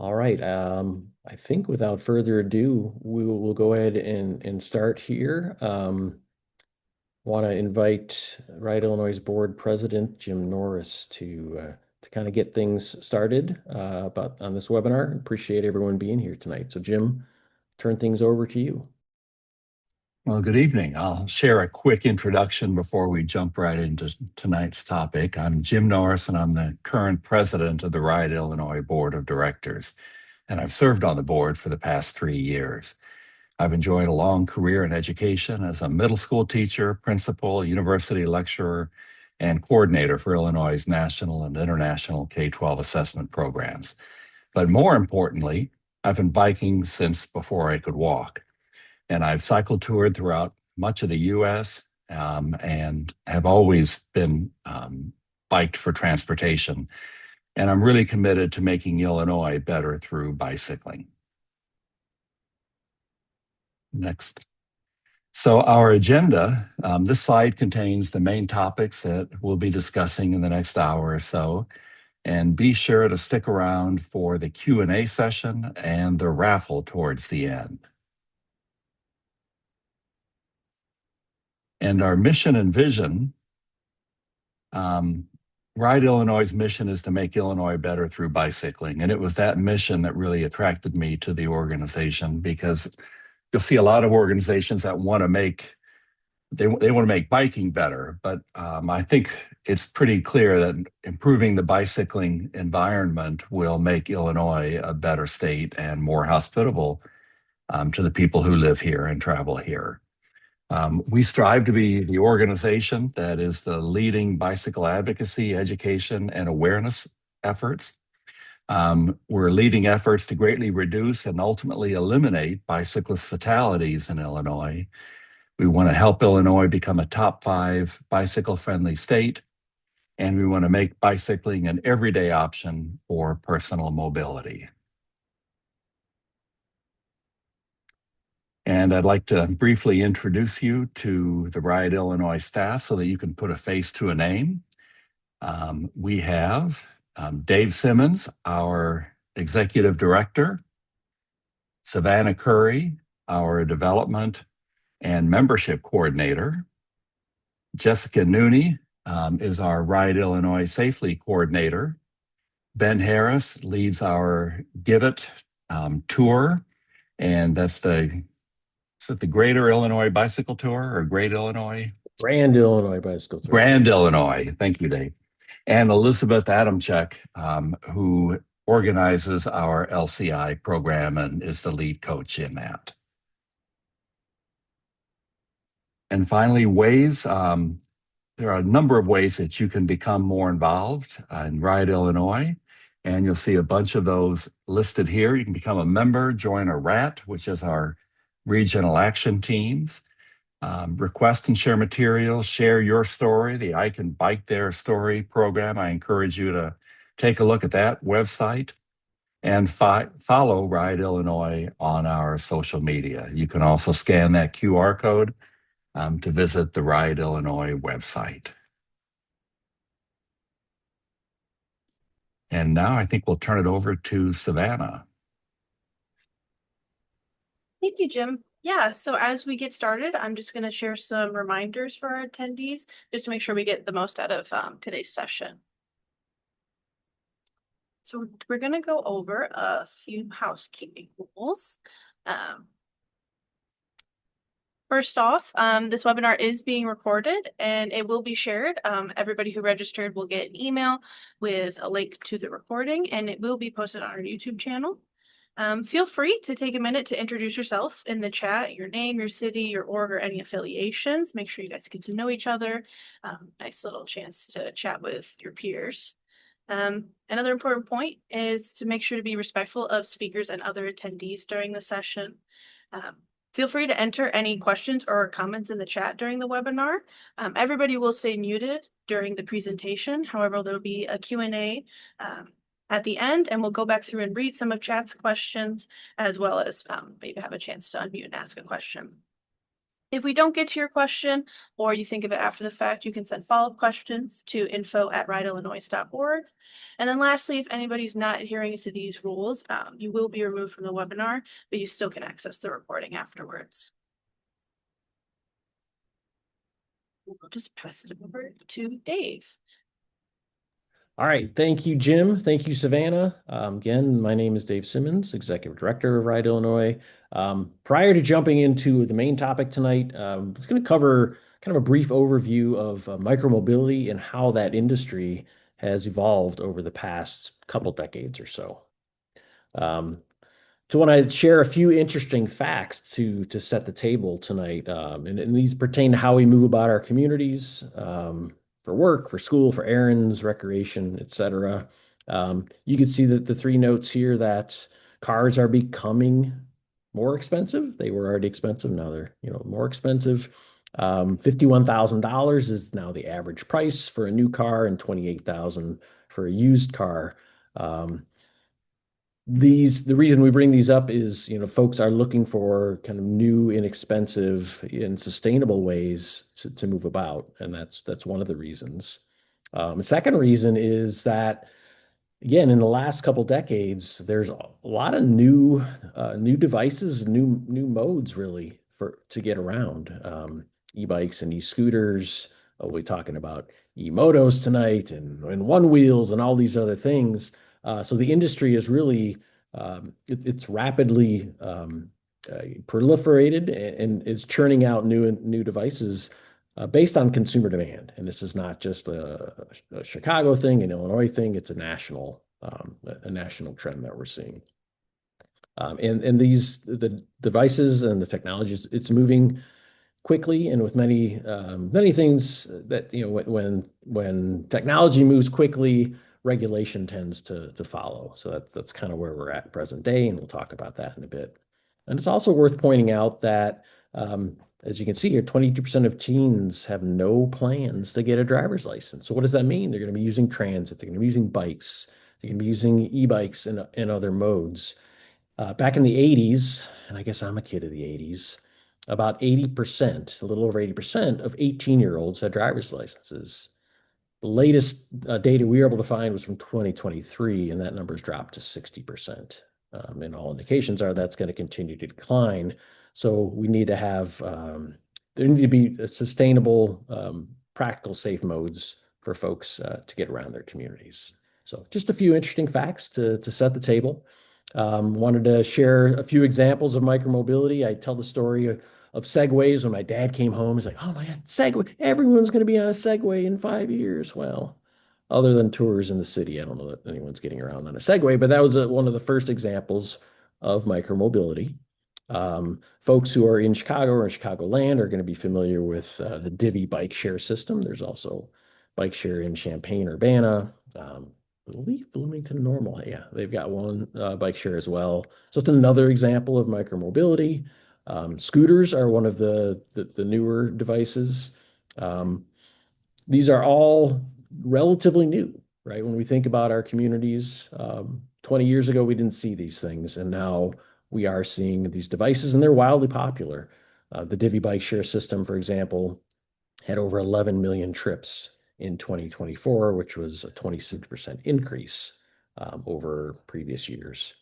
All right. I think without further ado, we'll go ahead and start here. Want to invite Riot Illinois Board President Jim Norris to kind of get things started about on this webinar. Appreciate everyone being here tonight. So Jim, turn things over to you. Well, good evening. I'll share a quick introduction before we jump right into tonight's topic. I'm Jim Norris, and I'm the current president of the Riot Illinois Board of Directors, and I've served on the board for the past 3 years. I've enjoyed a long career in education as a middle school teacher, principal, university lecturer, and coordinator for Illinois' national and international K-12 assessment programs. But more importantly, I've been biking since before I could walk. And I've cycle toured throughout much of the US and have always been biked for transportation. And I'm really committed to making Illinois better through bicycling. Next. So our agenda, this slide contains the main topics that we'll be discussing in the next hour or so. And be sure to stick around for the Q&A session and the raffle towards the end. And our mission and vision, Ride Illinois' mission is to make Illinois better through bicycling. And it was that mission that really attracted me to the organization, because you'll see a lot of organizations that want to make, they want to make biking better. But I think it's pretty clear that improving the bicycling environment will make Illinois a better state and more hospitable to the people who live here and travel here. We strive to be the organization that is the leading bicycle advocacy, education, and awareness efforts. We're leading efforts to greatly reduce and ultimately eliminate bicyclist fatalities in Illinois. We want to help Illinois become a top 5 bicycle-friendly state, and we want to make bicycling an everyday option for personal mobility. And I'd like to briefly introduce you to the Riot Illinois staff so that you can put a face to a name. We have Dave Simmons, our executive director, Savannah Curry, our development and membership coordinator. Jessica Nooney is our Riot Illinois Safely coordinator. Ben Harris leads our Give It tour, and that's is it the Greater Illinois Bicycle Tour or Great Illinois? Grand Illinois Bicycle Tour. Grand Illinois. Thank you, Dave. And Elizabeth Adamczyk, who organizes our LCI program and is the lead coach in that. And finally, ways. There are a number of ways that you can become more involved in Riot Illinois. And you'll see a bunch of those listed here. You can become a member, join a RAT, which is our regional action teams, request and share materials, share your story, the I Can Bike There story program. I encourage you to take a look at that website and follow Riot Illinois on our social media. You can also scan that QR code to visit the Riot Illinois website. And now I think we'll turn it over to Savannah. Thank you, Jim. Yeah, so as we get started, I'm just going to share some reminders for our attendees just to make sure we get the most out of today's session. So we're going to go over a few housekeeping rules. First off, this webinar is being recorded and it will be shared. Everybody who registered will get an email with a link to the recording, and it will be posted on our YouTube channel. Feel free to take a minute to introduce yourself in the chat, your name, your city, your org, or any affiliations. Make sure you guys get to know each other. Nice little chance to chat with your peers. Another important point is to make sure to be respectful of speakers and other attendees during the session. Feel free to enter any questions or comments in the chat during the webinar. Everybody will stay muted during the presentation. However, there will be a Q&A at the end, and we'll go back through and read some of chat's questions, as well as maybe have a chance to unmute and ask a question. If we don't get to your question or you think of it after the fact, you can send follow-up questions to info@rideillinois.org. And then lastly, if anybody's not adhering to these rules, you will be removed from the webinar, but you still can access the recording afterwards. We'll just pass it over to Dave. All right. Thank you, Jim. Thank you, Savannah. Again, my name is Dave Simmons, Executive Director of Ride Illinois. Prior to jumping into the main topic tonight, I'm just going to cover kind of a brief overview of micromobility and how that industry has evolved over the past couple decades or so. So want to share a few interesting facts to set the table tonight, and these pertain to how we move about our communities, for work, for school, for errands, recreation, etc. You can see that the three notes here that cars are becoming more expensive. They were already expensive. Now they're, more expensive. $51,000 is now the average price for a new car and 28,000 for a used car. The reason we bring these up is, folks are looking for kind of new, inexpensive, and sustainable ways to move about, and that's one of the reasons. The second reason is that, again, in the last couple decades, there's a lot of new devices, new modes really to get around. E-bikes and e-scooters. We'll be talking about e-motos tonight and one wheels and all these other things. So the industry is really it's rapidly proliferated and is churning out new devices based on consumer demand. And this is not just a Chicago thing, an Illinois thing. It's a national trend that we're seeing. And the devices and the technologies, it's moving quickly, and with many things that, when technology moves quickly, regulation tends to follow. So that's kind of where we're at present day, and we'll talk about that in a bit. And it's also worth pointing out that, as you can see here, 22% of teens have no plans to get a driver's license. So what does that mean? They're going to be using transit, they're going to be using bikes, they're going to be using e-bikes and other modes. Back in the 80s, and I guess I'm a kid of the 80s, about 80%, a little over 80% of 18-year-olds had driver's licenses. The latest data we were able to find was from 2023, and that number's dropped to 60%. And all indications are that's going to continue to decline. So we need to have, there need to be sustainable, practical, safe modes for folks to get around their communities. So just a few interesting facts to set the table. Wanted to share a few examples of micromobility. I tell the story of Segways. When my dad came home, he's like, "Oh my God, Segway! Everyone's going to be on a Segway in 5 years." Well, other than tours in the city, I don't know that anyone's getting around on a Segway, but that was one of the first examples of micromobility. Folks who are in Chicago or in Chicagoland are going to be familiar with the Divvy bike share system. There's also bike share in Champaign, Urbana. I believe Bloomington Normal. Yeah, they've got one bike share as well. So it's another example of micromobility. Scooters are one of the newer devices. These are all relatively new, right? When we think about our communities, 20 years ago, we didn't see these things, and now we are seeing these devices, and they're wildly popular. The Divvy bike share system, for example, had over 11 million trips in 2024, which was a 26% increase over previous years.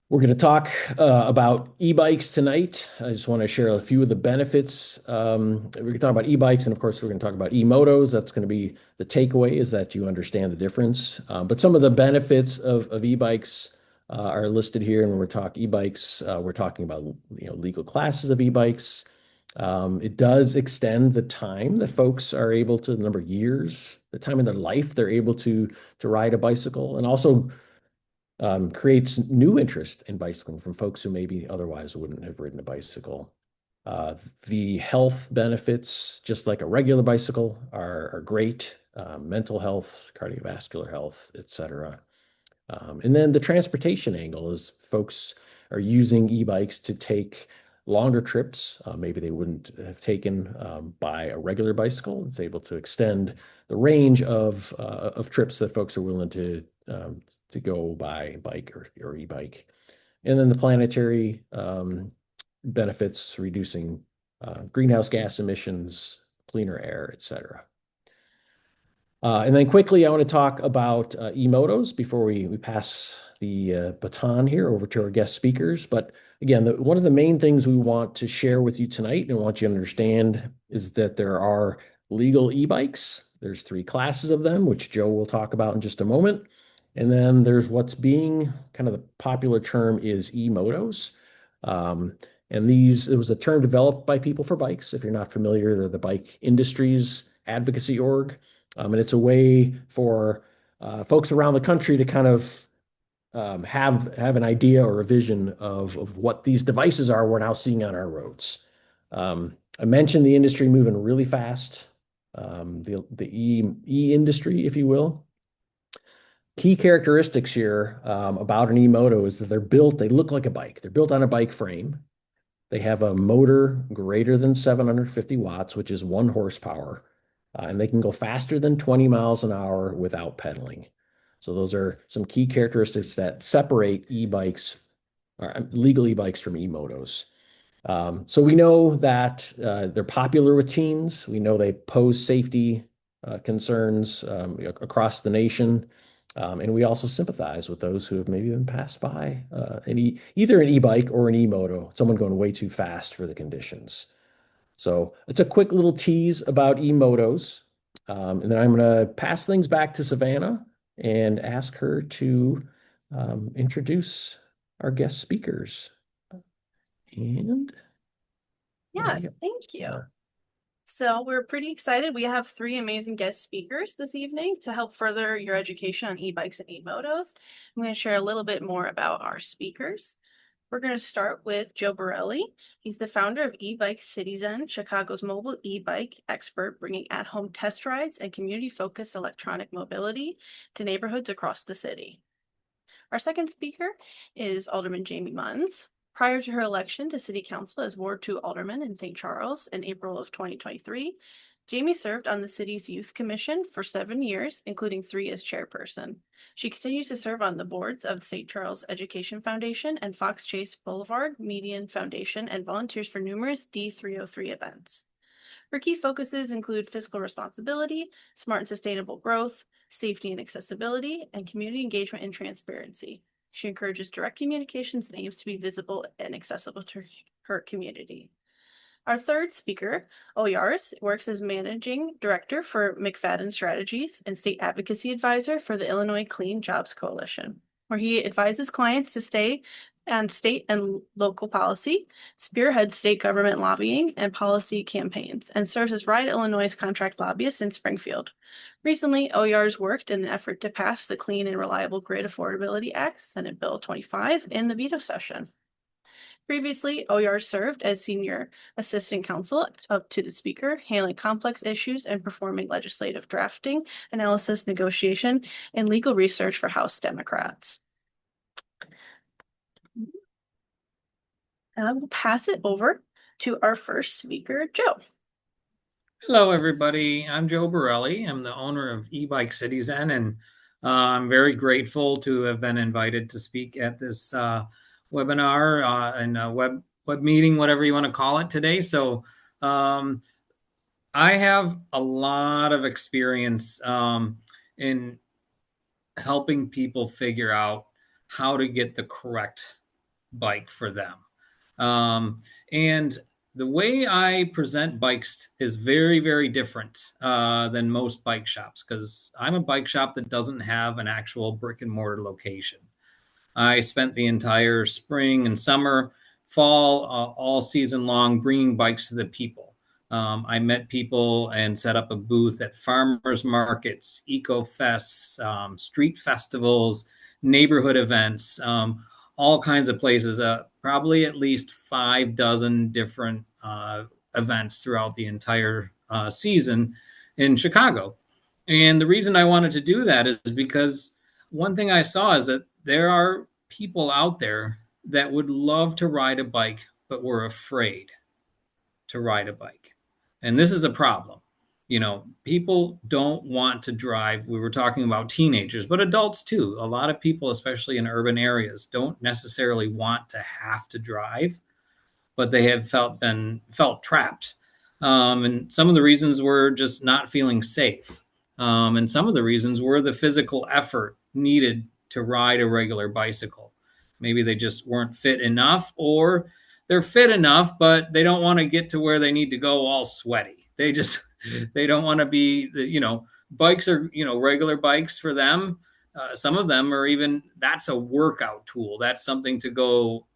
We're going to talk about e-bikes tonight. I just want to share a few of the benefits. We're going to talk about e-bikes, and of course, we're going to talk about e-motos. That's going to be the takeaway, is that you understand the difference. But some of the benefits of e-bikes are listed here. And when we're talking e-bikes, we're talking about legal classes of e-bikes. It does extend the time that folks are able to, the number of years, the time in their life they're able to ride a bicycle, and also creates new interest in bicycling from folks who maybe otherwise wouldn't have ridden a bicycle. The health benefits, just like a regular bicycle, are great. Mental health, cardiovascular health, etc. And then the transportation angle is folks are using e-bikes to take longer trips. Maybe they wouldn't have taken by a regular bicycle. It's able to extend the range of trips that folks are willing to go by bike or e-bike. And then the planetary benefits, reducing greenhouse gas emissions, cleaner air, etc. And then quickly, I want to talk about e-motos before we pass the baton here over to our guest speakers. But again, one of the main things we want to share with you tonight and want you to understand is that there are legal e-bikes. There's three classes of them, which Joe will talk about in just a moment. And then there's what's being kind of the popular term is e-motos. Um, and it was a term developed by People for Bikes. If you're not familiar, they're the bike industries advocacy org. And it's a way for folks around the country to kind of have an idea or a vision of what these devices are we're now seeing on our roads. I mentioned the industry moving really fast, the e industry, if you will. Key characteristics here about an e-moto is that they look like a bike. They're built on a bike frame. They have a motor greater than 750 watts, which is 1 horsepower, and they can go faster than 20 miles an hour without pedaling. So those are some key characteristics that separate e-bikes, or legal e-bikes from e-motos. So we know that they're popular with teens. We know they pose safety concerns across the nation. And we also sympathize with those who have maybe been passed by either an e-bike or an e-moto, someone going way too fast for the conditions. So it's a quick little tease about e-motos. And then I'm going to pass things back to Savannah and ask her to introduce our guest speakers. And Yeah, thank you. So we're pretty excited. We have three amazing guest speakers this evening to help further your education on e-bikes and e-motos. I'm going to share a little bit more about our speakers. We're going to start with Joe Borelli. He's the founder of e-bike Citizen, Chicago's mobile e-bike expert, bringing at-home test rides and community-focused electronic mobility to neighborhoods across the city. Our second speaker is Alderman Jamie Munns. Prior to her election to City Council as Ward 2 Alderman in St. Charles in April of 2023, Jamie served on the city's Youth Commission for 7 years, including 3 as chairperson. She continues to serve on the boards of the St. Charles Education Foundation and Fox Chase Boulevard Median Foundation and volunteers for numerous D303 events. Her key focuses include fiscal responsibility, smart and sustainable growth, safety and accessibility, and community engagement and transparency. She encourages direct communications and aims to be visible and accessible to her community. Our third speaker, Oyars, works as Managing Director for McFadden Strategies and State Advocacy Advisor for the Illinois Clean Jobs Coalition, where he advises clients to stay on state and local policy, spearheads state government lobbying and policy campaigns, and serves as Ride Illinois' contract lobbyist in Springfield. Recently, Oyars worked in an effort to pass the Clean and Reliable Grid Affordability Act, Senate Bill 25, in the veto session. Previously, Oyars served as Senior Assistant Counsel up to the Speaker, handling complex issues and performing legislative drafting, analysis, negotiation, and legal research for House Democrats. And I will pass it over to our first speaker, Joe. Hello, everybody. I'm Joe Borelli. I'm the owner of e-bike Citizen, and I'm very grateful to have been invited to speak at this webinar and web meeting, whatever you want to call it today. So I have a lot of experience in helping people figure out how to get the correct bike for them. And the way I present bikes is very, very different than most bike shops, because I'm a bike shop that doesn't have an actual brick and mortar location. I spent the entire spring and summer, fall, all season long, bringing bikes to the people. I met people and set up a booth at farmers markets, eco fests, street festivals, neighborhood events, all kinds of places, probably at least 5 dozen different events throughout the entire season in Chicago. And the reason I wanted to do that is because one thing I saw is that there are people out there that would love to ride a bike, but were afraid to ride a bike. And this is a problem. You know, people don't want to drive. We were talking about teenagers, but adults too. A lot of people, especially in urban areas, don't necessarily want to have to drive. but they have felt trapped. And some of the reasons were just not feeling safe. And some of the reasons were the physical effort needed to ride a regular bicycle. Maybe they just weren't fit enough, or they're fit enough, but they don't want to get to where they need to go all sweaty. They don't want to be, bikes are, regular bikes for them. Some of them are even, that's a workout tool. That's something to go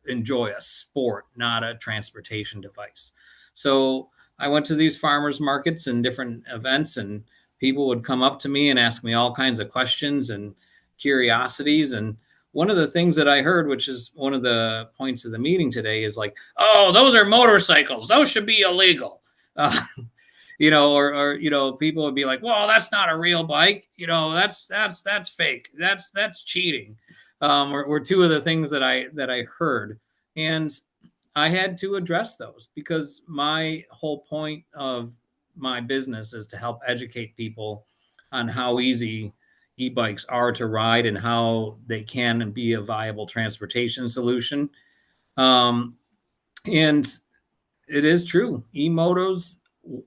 enjoy, a sport, not a transportation device. So I went to these farmers markets and different events, and people would come up to me and ask me all kinds of questions and curiosities. And one of the things that I heard, which is one of the points of the meeting today, is like, oh, those are motorcycles. Those should be illegal. Or people would be like, well, that's not a real bike. That's fake. That's cheating. Were two of the things that I heard. And I had to address those, because my whole point of my business is to help educate people on how easy e-bikes are to ride and how they can be a viable transportation solution. And it is true, e-motos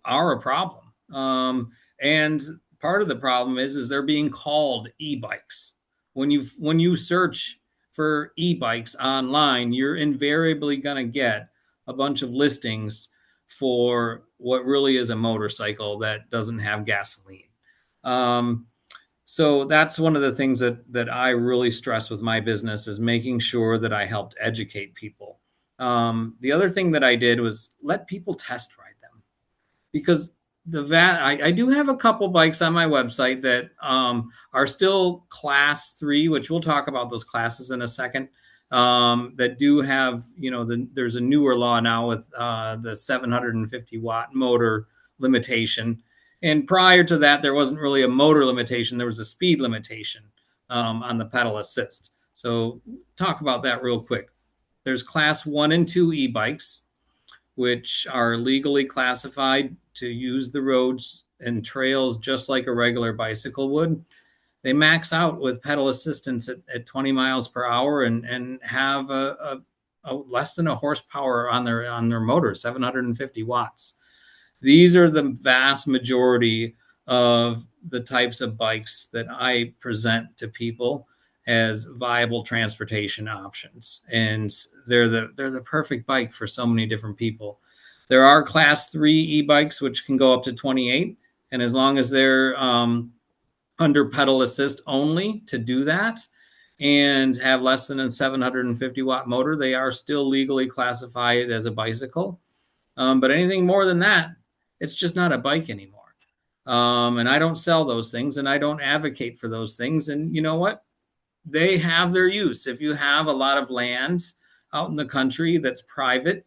are a problem. And part of the problem is they're being called e-bikes. When you search for e-bikes online, you're invariably going to get a bunch of listings for what really is a motorcycle that doesn't have gasoline. So that's one of the things that I really stress with my business, is making sure that I helped educate people. The other thing that I did was let people test ride them, because I do have a couple bikes on my website that are still class 3, which we'll talk about those classes in a second, that do have, there's a newer law now with the 750 watt motor limitation. And prior to that, there wasn't really a motor limitation. There was a speed limitation on the pedal assist. So talk about that real quick. There's class 1 and 2 e-bikes, which are legally classified to use the roads and trails just like a regular bicycle would. They max out with pedal assistance at 20 miles per hour and have a less than a horsepower on their motor, 750 watts. These are the vast majority of the types of bikes that I present to people as viable transportation options. And they're the perfect bike for so many different people. There are class 3 e-bikes, which can go up to 28. And as long as they're under pedal assist only to do that and have less than a 750 watt motor, they are still legally classified as a bicycle. But anything more than that, it's just not a bike anymore. And I don't sell those things, and I don't advocate for those things. And you know what? They have their use. If you have a lot of land out in the country that's private,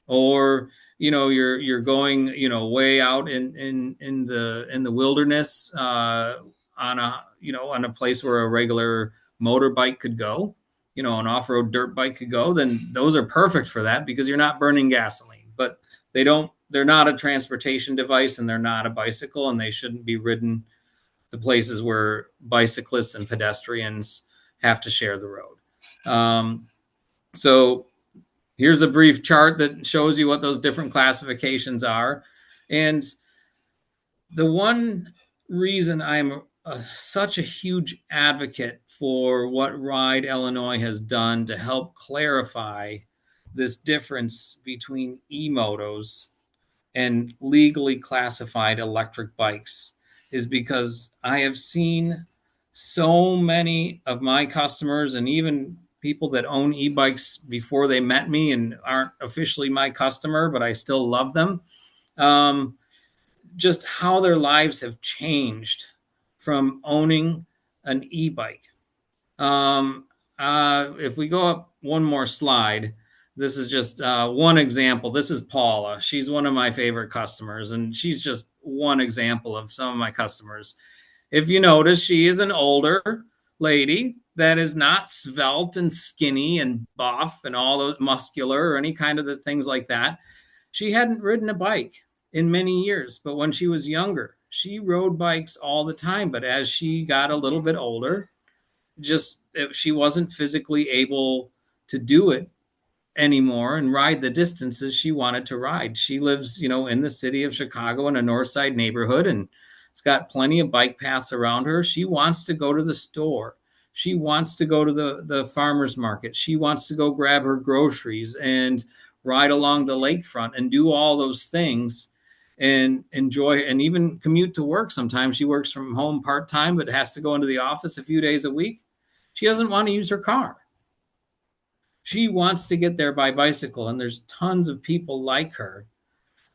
or you're going way out in the wilderness on a place where a regular motorbike could go, an off-road dirt bike could go, then those are perfect for that, because you're not burning gasoline. But they're not a transportation device, and they're not a bicycle, and they shouldn't be ridden to places where bicyclists and pedestrians have to share the road. So here's a brief chart that shows you what those different classifications are. And the one reason I'm such a huge advocate for what Ride Illinois has done to help clarify this difference between e-motos and legally classified electric bikes is because I have seen so many of my customers, and even people that own e-bikes before they met me and aren't officially my customer, but I still love them, just how their lives have changed from owning an e-bike. If we go up one more slide, this is just one example. This is Paula. She's one of my favorite customers, and she's just one example of some of my customers. If you notice, she is an older lady that is not svelte and skinny and buff and all the muscular or any kind of the things like that. She hadn't ridden a bike in many years, but when she was younger, she rode bikes all the time. But as she got a little bit older, she wasn't physically able to do it anymore and ride the distances she wanted to ride. She lives, in the city of Chicago in a north side neighborhood, and it's got plenty of bike paths around her. She wants to go to the store. She wants to go to the farmer's market. She wants to go grab her groceries and ride along the lakefront and do all those things and enjoy and even commute to work. Sometimes she works from home part-time, but has to go into the office a few days a week. She doesn't want to use her car. She wants to get there by bicycle, and there's tons of people like her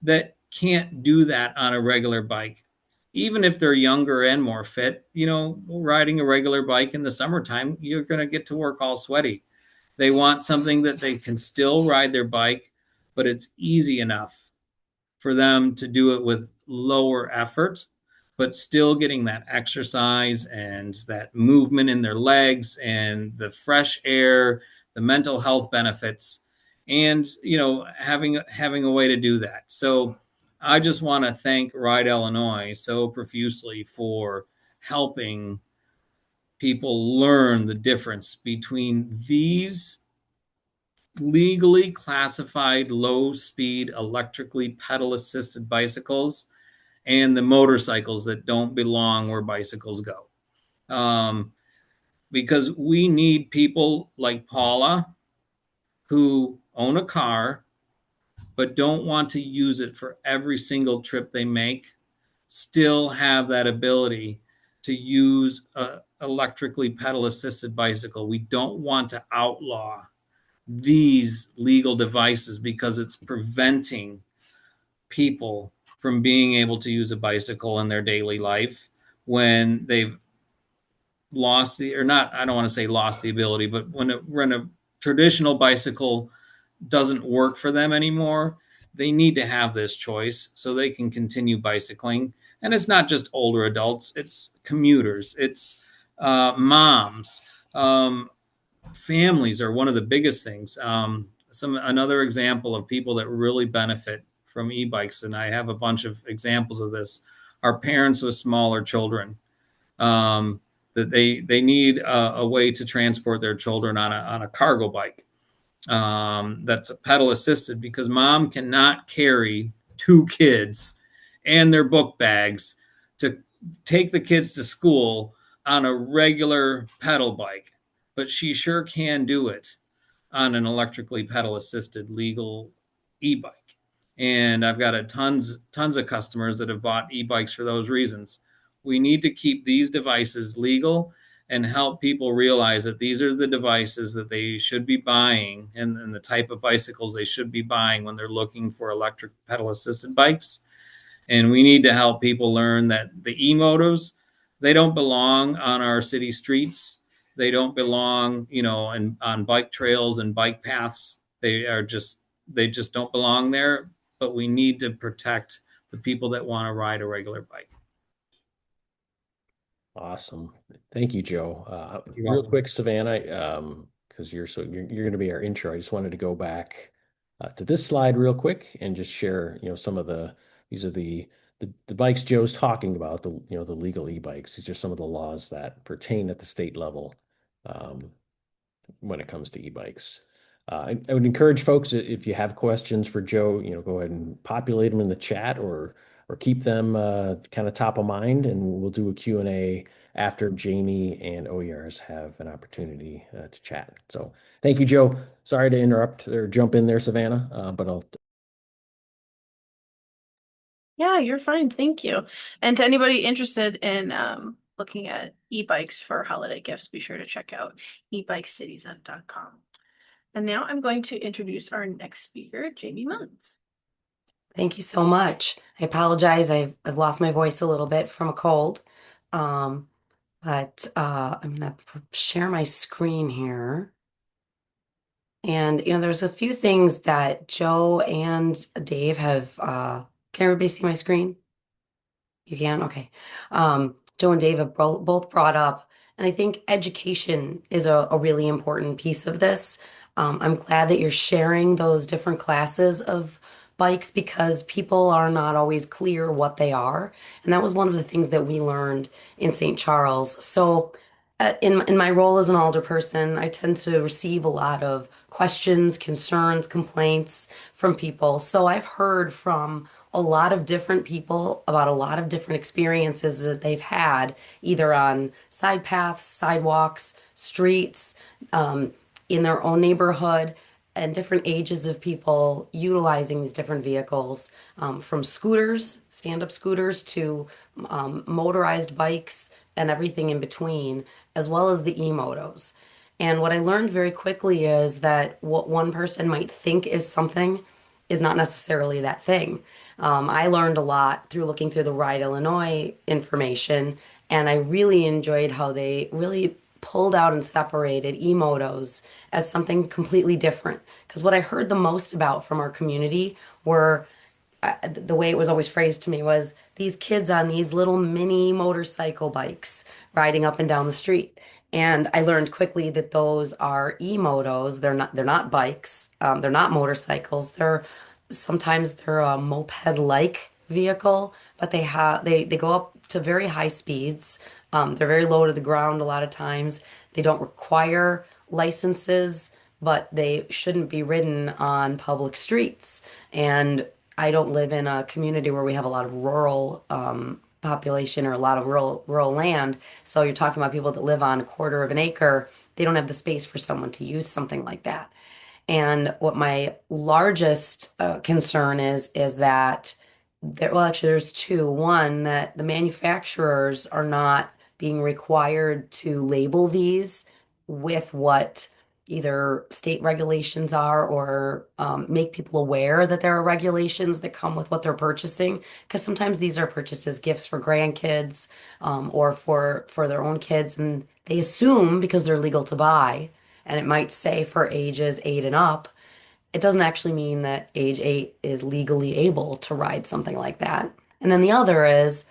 that can't do that on a regular bike. Even if they're younger and more fit, riding a regular bike in the summertime, you're going to get to work all sweaty. They want something that they can still ride their bike, but it's easy enough for them to do it with lower effort, but still getting that exercise and that movement in their legs and the fresh air, the mental health benefits, and having a way to do that. So I just want to thank Ride Illinois so profusely for helping people learn the difference between these legally classified low speed electrically pedal assisted bicycles and the motorcycles that don't belong where bicycles go. Because we need people like Paula who own a car but don't want to use it for every single trip they make, still have that ability to use a electrically pedal assisted bicycle. We don't want to outlaw these legal devices because it's preventing people from being able to use a bicycle in their daily life when they've lost the, or not, I don't want to say lost the ability, but when a traditional bicycle doesn't work for them anymore, they need to have this choice so they can continue bicycling. And it's not just older adults, it's commuters, it's moms, families are one of the biggest things. Another example of people that really benefit from e-bikes, and I have a bunch of examples of this, are parents with smaller children. That they need a way to transport their children on a cargo bike that's a pedal assisted, because mom cannot carry two kids and their book bags to take the kids to school on a regular pedal bike, but she sure can do it on an electrically pedal assisted legal e-bike. And I've got tons of customers that have bought e-bikes for those reasons. We need to keep these devices legal and help people realize that these are the devices that they should be buying and the type of bicycles they should be buying when they're looking for electric pedal assisted bikes. And we need to help people learn that the e-motos, they don't belong on our city streets. They don't belong, on bike trails and bike paths. They just don't belong there. But we need to protect the people that want to ride a regular bike. Awesome. Thank you, Joe. You're Real welcome. quick, Savannah, because you're going to be our intro. I just wanted to go back to this slide real quick and just share, some of these are the bikes Joe's talking about, the legal e-bikes. These are some of the laws that pertain at the state level when it comes to e-bikes. I would encourage folks, if you have questions for Joe, go ahead and populate them in the chat or keep them kind of top of mind, and we'll do a Q&A after Jamie and OERs have an opportunity to chat. So thank you, Joe. Sorry to interrupt or jump in there, Savannah, but I'll. Yeah, you're fine. Thank you. And to anybody interested in looking at e-bikes for holiday gifts, be sure to check out ebikecitizen.com. And now I'm going to introduce our next speaker, Jamie Munns. Thank you so much. I apologize. I've lost my voice a little bit from a cold. But I'm gonna share my screen here. And there's a few things that Joe and Dave have can everybody see my screen? You can? Okay. Joe and Dave have both brought up, and I think education is a really important piece of this. I'm glad that you're sharing those different classes of bikes because people are not always clear what they are. And that was one of the things that we learned in St. Charles. So in my role as an alderperson, I tend to receive a lot of questions, concerns, complaints from people. So I've heard from a lot of different people about a lot of different experiences that they've had, either on side paths, sidewalks, streets, in their own neighborhood, and different ages of people utilizing these different vehicles, from scooters, stand-up scooters, to motorized bikes and everything in between, as well as the e-motos. And what I learned very quickly is that what one person might think is something is not necessarily that thing. I learned a lot through looking through the Ride Illinois information, and I really enjoyed how they really pulled out and separated e-motos as something completely different. Because what I heard the most about from our community were, the way it was always phrased to me was these kids on these little mini motorcycle bikes riding up and down the street. And I learned quickly that those are e-motos. They're not bikes. They're not motorcycles. They're a moped-like vehicle, but they go up to very high speeds. They're very low to the ground a lot of times. They don't require licenses, but they shouldn't be ridden on public streets. And I don't live in a community where we have a lot of rural population or a lot of rural land. So you're talking about people that live on a quarter of an acre. They don't have the space for someone to use something like that. And what my largest concern is that well, actually, there's two. One, that the manufacturers are not being required to label these with what either state regulations are, or make people aware that there are regulations that come with what they're purchasing. Because sometimes these are purchased as gifts for grandkids, or for their own kids, and they assume because they're legal to buy, and it might say for ages 8 and up, it doesn't actually mean that age 8 is legally able to ride something like that. And then the other is,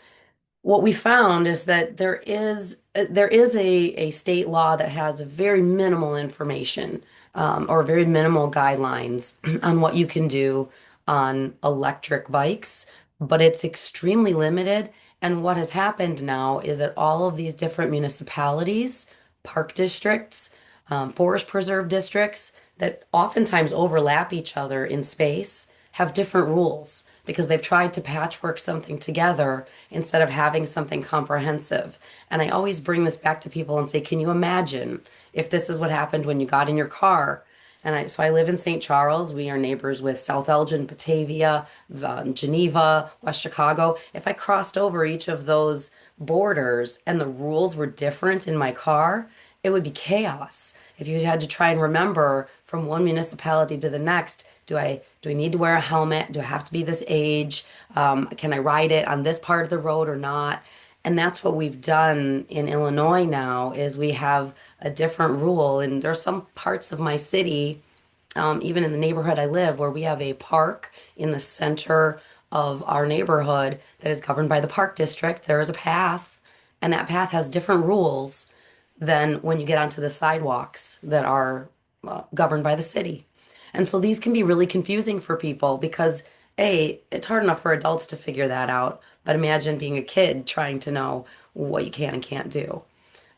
what we found is that there is a state law that has a very minimal information, or very minimal guidelines on what you can do on electric bikes, but it's extremely limited. And what has happened now is that all of these different municipalities, park districts, forest preserve districts that oftentimes overlap each other in space have different rules because they've tried to patchwork something together instead of having something comprehensive. And I always bring this back to people and say, can you imagine if this is what happened when you got in your car? So I live in St. Charles. We are neighbors with South Elgin, Batavia, Geneva, West Chicago. If I crossed over each of those borders and the rules were different in my car, it would be chaos. If you had to try and remember from one municipality to the next, do I need to wear a helmet? Do I have to be this age? Can I ride it on this part of the road or not? And that's what we've done in Illinois now, is we have a different rule. And there are some parts of my city, even in the neighborhood I live, where we have a park in the center of our neighborhood that is governed by the park district. There is a path, and that path has different rules than when you get onto the sidewalks that are governed by the city. And so these can be really confusing for people because, A, it's hard enough for adults to figure that out, but imagine being a kid trying to know what you can and can't do.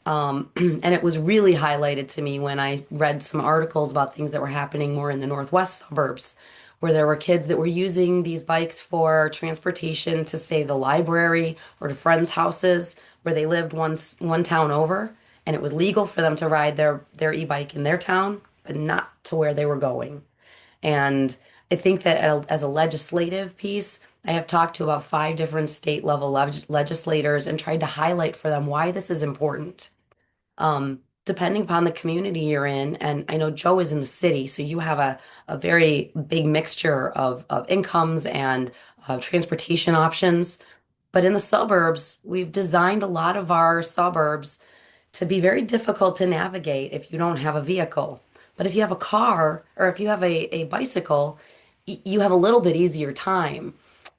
And it was really highlighted to me when I read some articles about things that were happening more in the northwest suburbs, where there were kids that were using these bikes for transportation to, say, the library or to friends' houses where they lived one town over, and it was legal for them to ride their e-bike in their town, but not to where they were going. And I think that as a legislative piece, I have talked to about 5 different state level legislators and tried to highlight for them why this is important. Depending upon the community you're in, and I know Joe is in the city, so you have a very big mixture of incomes and transportation options. But in the suburbs, we've designed a lot of our suburbs to be very difficult to navigate if you don't have a vehicle. But if you have a car or if you have a bicycle, you have a little bit easier time.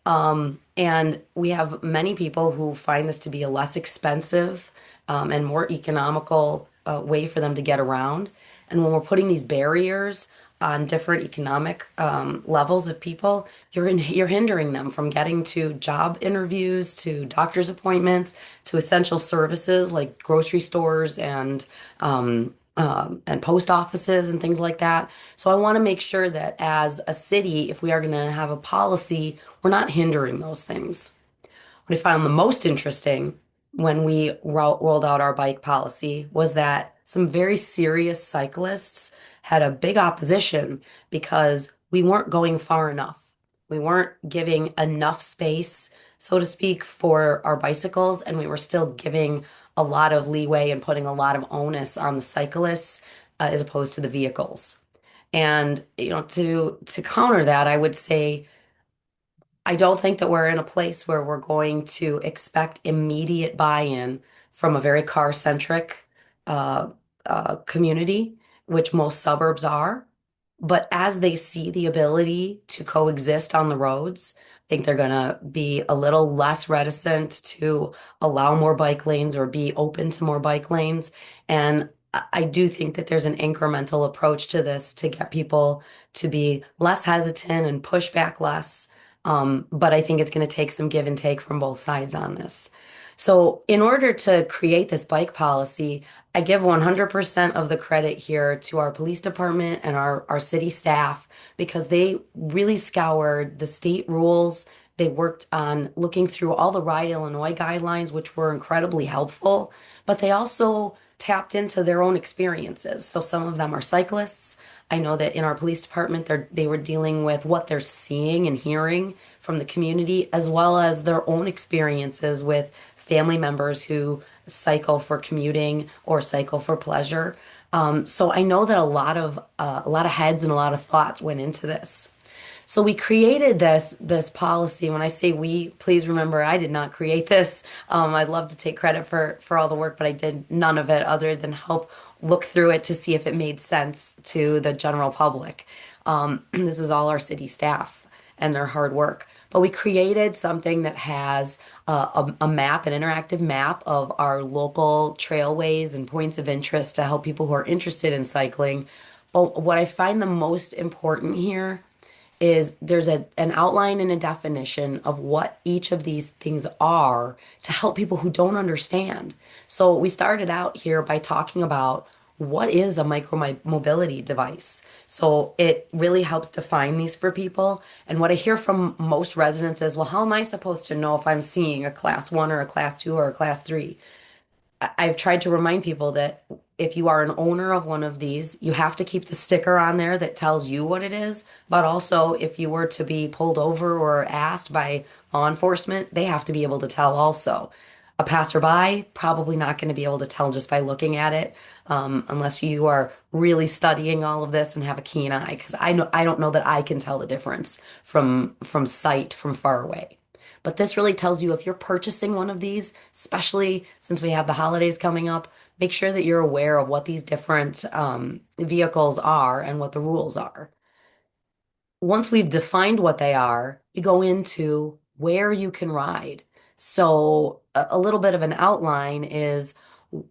And we have many people who find this to be a less expensive, and more economical way for them to get around. And when we're putting these barriers on different economic levels of people, you're hindering them from getting to job interviews, to doctor's appointments, to essential services like grocery stores and and post offices and things like that. So I want to make sure that as a city, if we are going to have a policy, we're not hindering those things. What I found the most interesting when we rolled out our bike policy was that some very serious cyclists had a big opposition because we weren't going far enough. We weren't giving enough space, so to speak, for our bicycles, and we were still giving a lot of leeway and putting a lot of onus on the cyclists, as opposed to the vehicles. And to counter that, I would say I don't think that we're in a place where we're going to expect immediate buy-in from a very car-centric uh, community, which most suburbs are. But as they see the ability to coexist on the roads, I think they're going to be a little less reticent to allow more bike lanes or be open to more bike lanes. And I do think that there's an incremental approach to this to get people to be less hesitant and push back less. But I think it's going to take some give and take from both sides on this. So, in order to create this bike policy, I give 100% of the credit here to our police department and our city staff because they really scoured the state rules. They worked on looking through all the Ride Illinois guidelines, which were incredibly helpful, but they also tapped into their own experiences. So some of them are cyclists. I know that in our police department, they were dealing with what they're seeing and hearing from the community, as well as their own experiences with family members who cycle for commuting or cycle for pleasure. So I know that a lot of heads and a lot of thought went into this. So we created this policy. When I say we, please remember I did not create this. I'd love to take credit for all the work, but I did none of it other than help look through it to see if it made sense to the general public. This is all our city staff and their hard work. But we created something that has a map, an interactive map of our local trailways and points of interest to help people who are interested in cycling. But what I find the most important here is there's an outline and a definition of what each of these things are to help people who don't understand. So we started out here by talking about what is a micro mobility device. So it really helps define these for people. And what I hear from most residents is, well, how am I supposed to know if I'm seeing a class one or a class two or a class three? I've tried to remind people that if you are an owner of one of these, you have to keep the sticker on there that tells you what it is. But also, if you were to be pulled over or asked by law enforcement, they have to be able to tell also. A passerby, probably not going to be able to tell just by looking at it, unless you are really studying all of this and have a keen eye. Because I don't know that I can tell the difference from sight from far away. But this really tells you if you're purchasing one of these, especially since we have the holidays coming up, make sure that you're aware of what these different vehicles are and what the rules are. Once we've defined what they are, we go into where you can ride. So a little bit of an outline is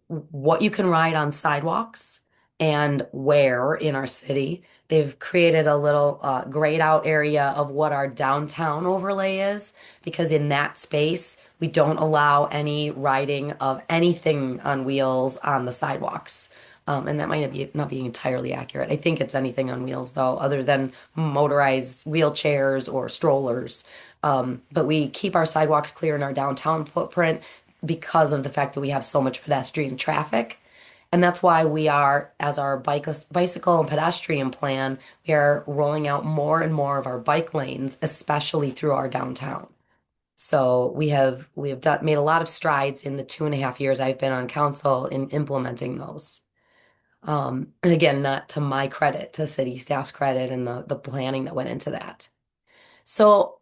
what you can ride on sidewalks and where in our city. They've created a little grayed out area of what our downtown overlay is, because in that space, we don't allow any riding of anything on wheels on the sidewalks. And that might not be entirely accurate. I think it's anything on wheels, though, other than motorized wheelchairs or strollers. But we keep our sidewalks clear in our downtown footprint because of the fact that we have so much pedestrian traffic. And that's why we are, as our bicycle and pedestrian plan, we are rolling out more and more of our bike lanes, especially through our downtown. So made a lot of strides in the 2.5 years I've been on council in implementing those. Again, not to my credit, to city staff's credit and the planning that went into that. So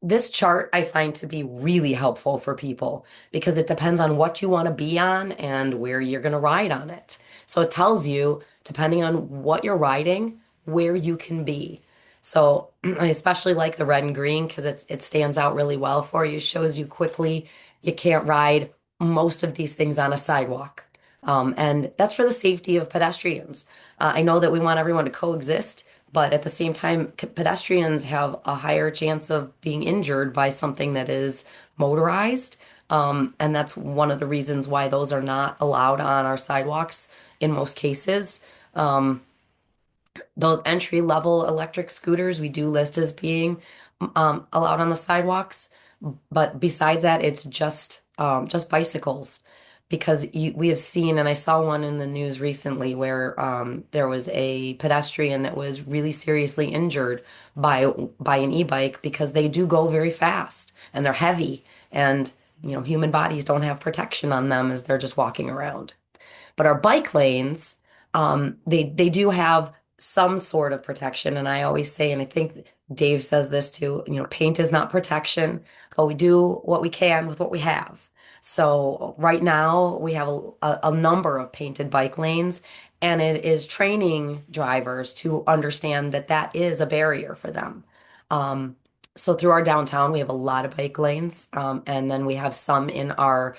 this chart I find to be really helpful for people because it depends on what you want to be on and where you're going to ride on it. So it tells you, depending on what you're riding, where you can be. So I especially like the red and green because it stands out really well for you, shows you quickly you can't ride most of these things on a sidewalk. And that's for the safety of pedestrians. I know that we want everyone to coexist, but at the same time, pedestrians have a higher chance of being injured by something that is motorized. And that's one of the reasons why those are not allowed on our sidewalks in most cases. Um, those entry level electric scooters we do list as being allowed on the sidewalks, but besides that, it's just bicycles. Because we have seen, and I saw one in the news recently where there was a pedestrian that was really seriously injured by an e-bike because they do go very fast and they're heavy, and human bodies don't have protection on them as they're just walking around. But our bike lanes, they do have some sort of protection. And I always say, and I think Dave says this too, paint is not protection, but we do what we can with what we have. So right now we have a number of painted bike lanes, and it is training drivers to understand that that is a barrier for them. Um, so through our downtown, we have a lot of bike lanes, and then we have some in our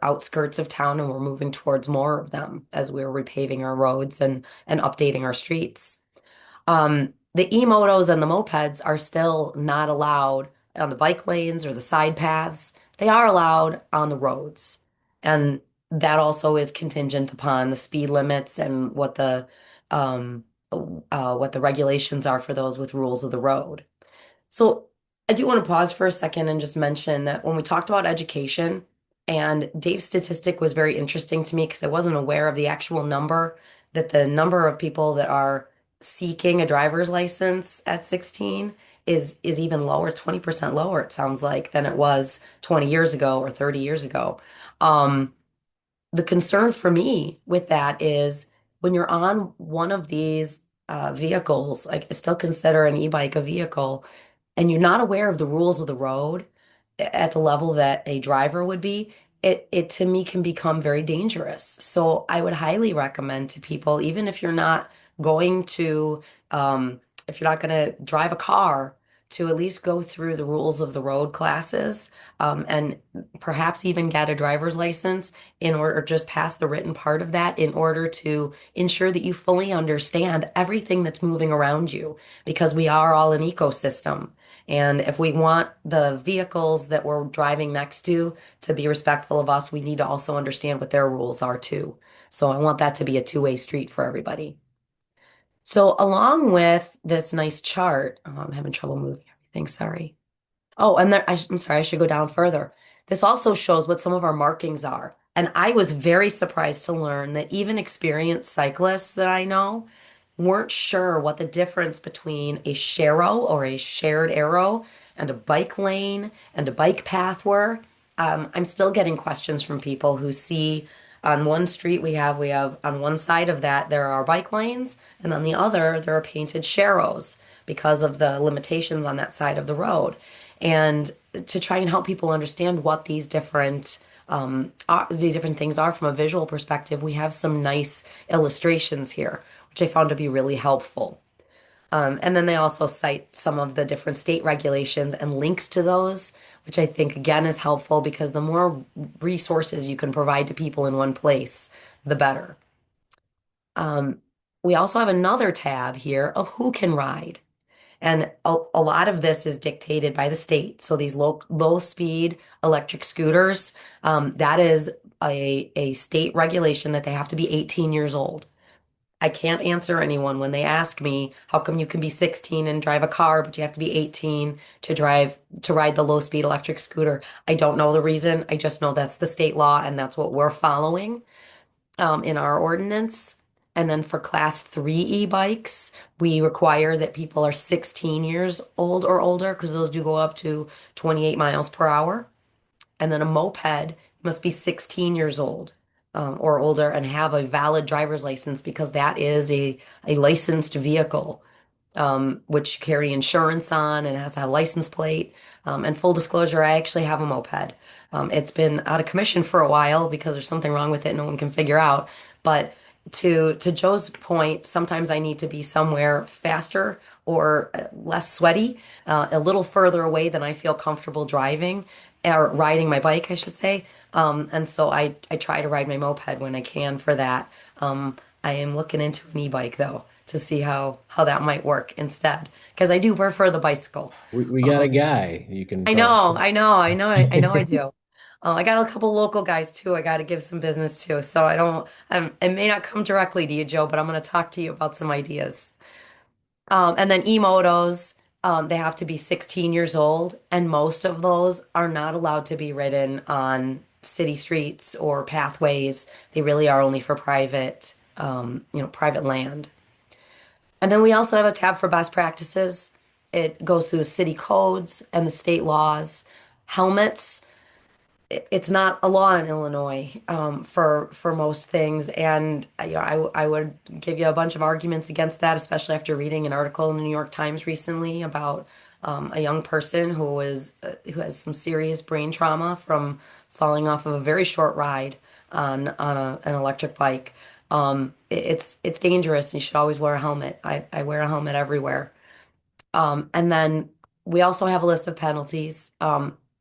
outskirts of town, and we're moving towards more of them as we're repaving our roads and updating our streets. The e-motos and the mopeds are still not allowed on the bike lanes or the side paths. They are allowed on the roads. And that also is contingent upon the speed limits and um, what the regulations are for those with rules of the road. So I do want to pause for a second and just mention that when we talked about education, and Dave's statistic was very interesting to me because I wasn't aware of the actual number, that the number of people that are seeking a driver's license at 16 is even lower, 20% lower, it sounds like, than it was 20 years ago or 30 years ago. Um, the concern for me with that is when you're on one of these vehicles, like I still consider an e-bike a vehicle, and you're not aware of the rules of the road at the level that a driver would be, it to me can become very dangerous. So I would highly recommend to people, even going to, if you're not going to drive a car, to at least go through the rules of the road classes, and perhaps even get a driver's license in order, or just pass the written part of that in order to ensure that you fully understand everything that's moving around you, because we are all an ecosystem. And if we want the vehicles that we're driving next to be respectful of us, we need to also understand what their rules are too. So I want that to be a two-way street for everybody. So along with this nice chart, I'm having trouble moving everything, sorry. Oh, and I'm sorry, I should go down further. This also shows what some of our markings are. And I was very surprised to learn that even experienced cyclists that I know weren't sure what the difference between a sharrow or a shared arrow and a bike lane and a bike path were. I'm still getting questions from people who see on one street we have on one side of that there are bike lanes, and on the other there are painted sharrows because of the limitations on that side of the road. And to try and help people understand what these different things are from a visual perspective, we have some nice illustrations here, which I found to be really helpful. And then they also cite some of the different state regulations and links to those, which I think again is helpful because the more resources you can provide to people in one place, the better. Um, we also have another tab here of who can ride. And a lot of this is dictated by the state. So these low speed electric scooters, that is a state regulation that they have to be 18 years old. I can't answer anyone when they ask me, how come you can be 16 and drive a car, but you have to be 18 to ride the low speed electric scooter? I don't know the reason. I just know that's the state law and that's what we're following in our ordinance. And then for class 3 e-bikes, we require that people are 16 years old or older because those do go up to 28 miles per hour. And then a moped must be 16 years old or older and have a valid driver's license because that is a licensed vehicle, which carry insurance on and has to have a license plate. And full disclosure, I actually have a moped. It's been out of commission for a while because there's something wrong with it no one can figure out. But to Joe's point, sometimes I need to be somewhere faster or less sweaty, a little further away than I feel comfortable driving or riding my bike, I should say. And so I try to ride my moped when I can for that. I am looking into an e-bike though to see how that might work instead because I do prefer the bicycle. We got a guy you can I talk know, to. I know, I know, I know I do. I got a couple local guys too. I got to give some business to. So it may not come directly to you, Joe, but I'm going to talk to you about some ideas. And then e-motos, they have to be 16 years old, and most of those are not allowed to be ridden on city streets or pathways. They really are only for private land. And then we also have a tab for best practices. It goes through the city codes and the state laws. Helmets, it's not a law in Illinois for most things, and I would give you a bunch of arguments against that, especially after reading an article in the New York Times recently about a young person who has some serious brain trauma from falling off of a very short ride on an electric bike. It's dangerous. You should always wear a helmet. I wear a helmet everywhere. And then we also have a list of penalties.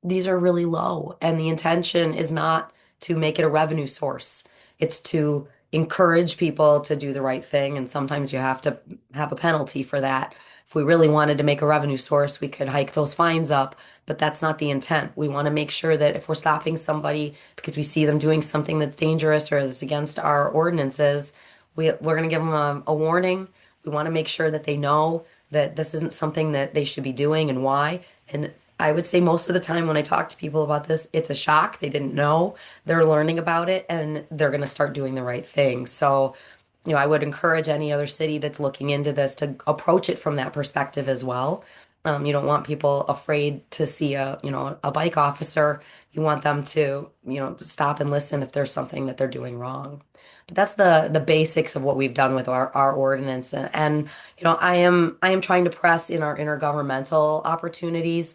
These are really low, and the intention is not to make it a revenue source. It's to encourage people to do the right thing, and sometimes you have to have a penalty for that. If we really wanted to make a revenue source, we could hike those fines up, but that's not the intent. We want to make sure that if we're stopping somebody because we see them doing something that's dangerous or is against our ordinances, we're going to give them a warning. We want to make sure that they know that this isn't something that they should be doing and why. And I would say most of the time when I talk to people about this, it's a shock. They didn't know. They're learning about it and they're going to start doing the right thing. So, I would encourage any other city that's looking into this to approach it from that perspective as well. You don't want people afraid to see a bike officer. You want them to, stop and listen if there's something that they're doing wrong. But that's the basics of what we've done with our ordinance. And I am trying to press in our intergovernmental opportunities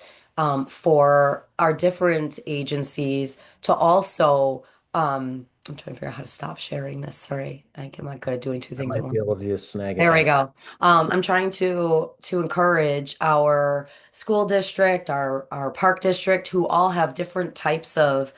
for our different agencies to also I'm trying to figure out how to stop sharing this. Sorry, I'm not good at doing two I things at might be once. able to just snag it There we back. go. I'm trying to encourage our school district, our park district, who all have different types of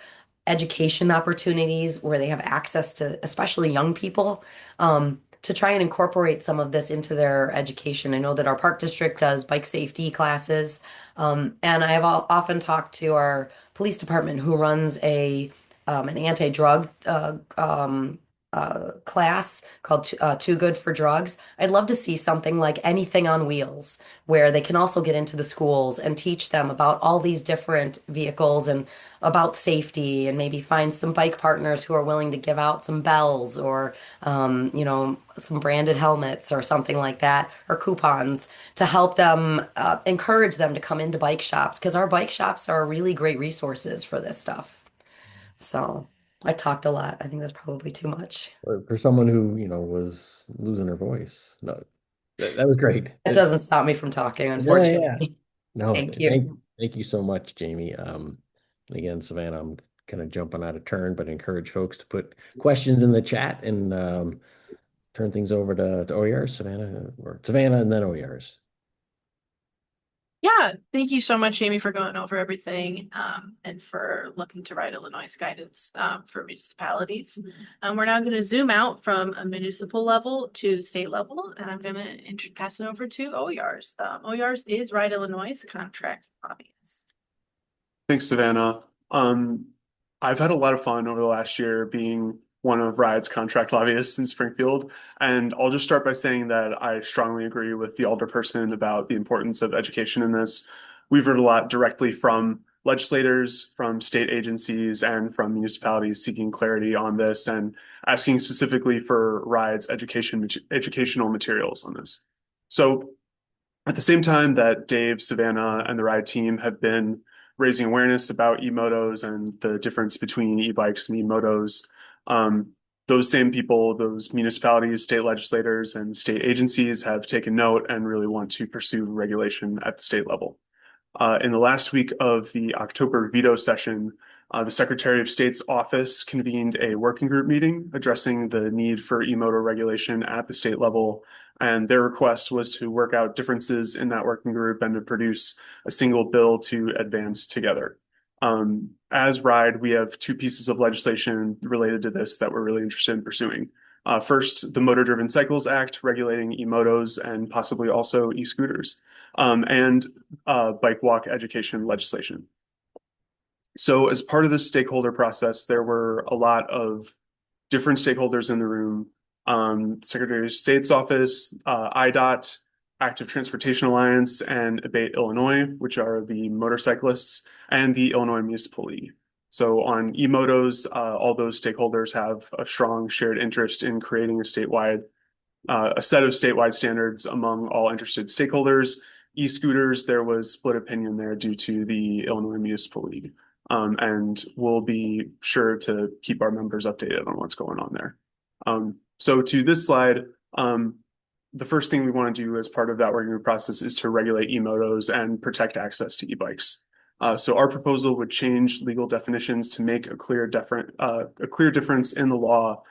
education opportunities where they have access to, especially young people, to try and incorporate some of this into their education. I know that our park district does bike safety classes, and I have often talked to our police department who runs an anti-drug class called Too Good for Drugs. I'd love to see something like Anything on Wheels, where they can also get into the schools and teach them about all these different vehicles and about safety, and maybe find some bike partners who are willing to give out some bells or, some branded helmets or something like that, or coupons to help them, encourage them to come into bike shops, because our bike shops are really great resources for this stuff. So I talked a lot. I think that's probably too much. For someone who, was losing her voice. No, that was great. It doesn't stop me from talking, Yeah, yeah. unfortunately. No, Thank you. thank you so much, Jamie. And again, Savannah, I'm kind of jumping out of turn, but encourage folks to put questions in the chat and turn things over to OERs, Savannah, and then OERs. Yeah, thank you so much, Jamie, for going over everything and for looking to write Illinois guidance for municipalities. We're now going to zoom out from a municipal level to the state level, and I'm going to pass it over to OERs. OERs is Ride Illinois contract lobbyist. Thanks, Savannah. I've had a lot of fun over the last year being one of Ride's contract lobbyists in Springfield. And I'll just start by saying that I strongly agree with the alderperson about the importance of education in this. We've heard a lot directly from legislators, from state agencies, and from municipalities seeking clarity on this and asking specifically for Ride's educational materials on this. So at the same time that Dave, Savannah, and the Ride team have been raising awareness about e-motos and the difference between e-bikes and e-motos, those same people, those municipalities, state legislators, and state agencies have taken note and really want to pursue regulation at the state level. In the last week of the October veto session, the Secretary of State's office convened a working group meeting addressing the need for e-moto regulation at the state level. And their request was to work out differences in that working group and to produce a single bill to advance together. As RIDE, we have two pieces of legislation related to this that we're really interested in pursuing. First, the Motor Driven Cycles Act regulating e-motos and possibly also e-scooters, and bike walk education legislation. So as part of this stakeholder process, there were a lot of different stakeholders in the room. Secretary of State's office, IDOT, Active Transportation Alliance, and Abate Illinois, which are the motorcyclists, and the Illinois Municipal League. So on e-motos, all those stakeholders have a strong shared interest in creating a set of statewide standards among all interested stakeholders. E-scooters, there was split opinion there due to the Illinois Municipal League. And we'll be sure to keep our members updated on what's going on there. So to this slide, the first thing we want to do as part of that working group process is to regulate e-motos and protect access to e-bikes. So our proposal would change legal definitions to make a clear difference in the law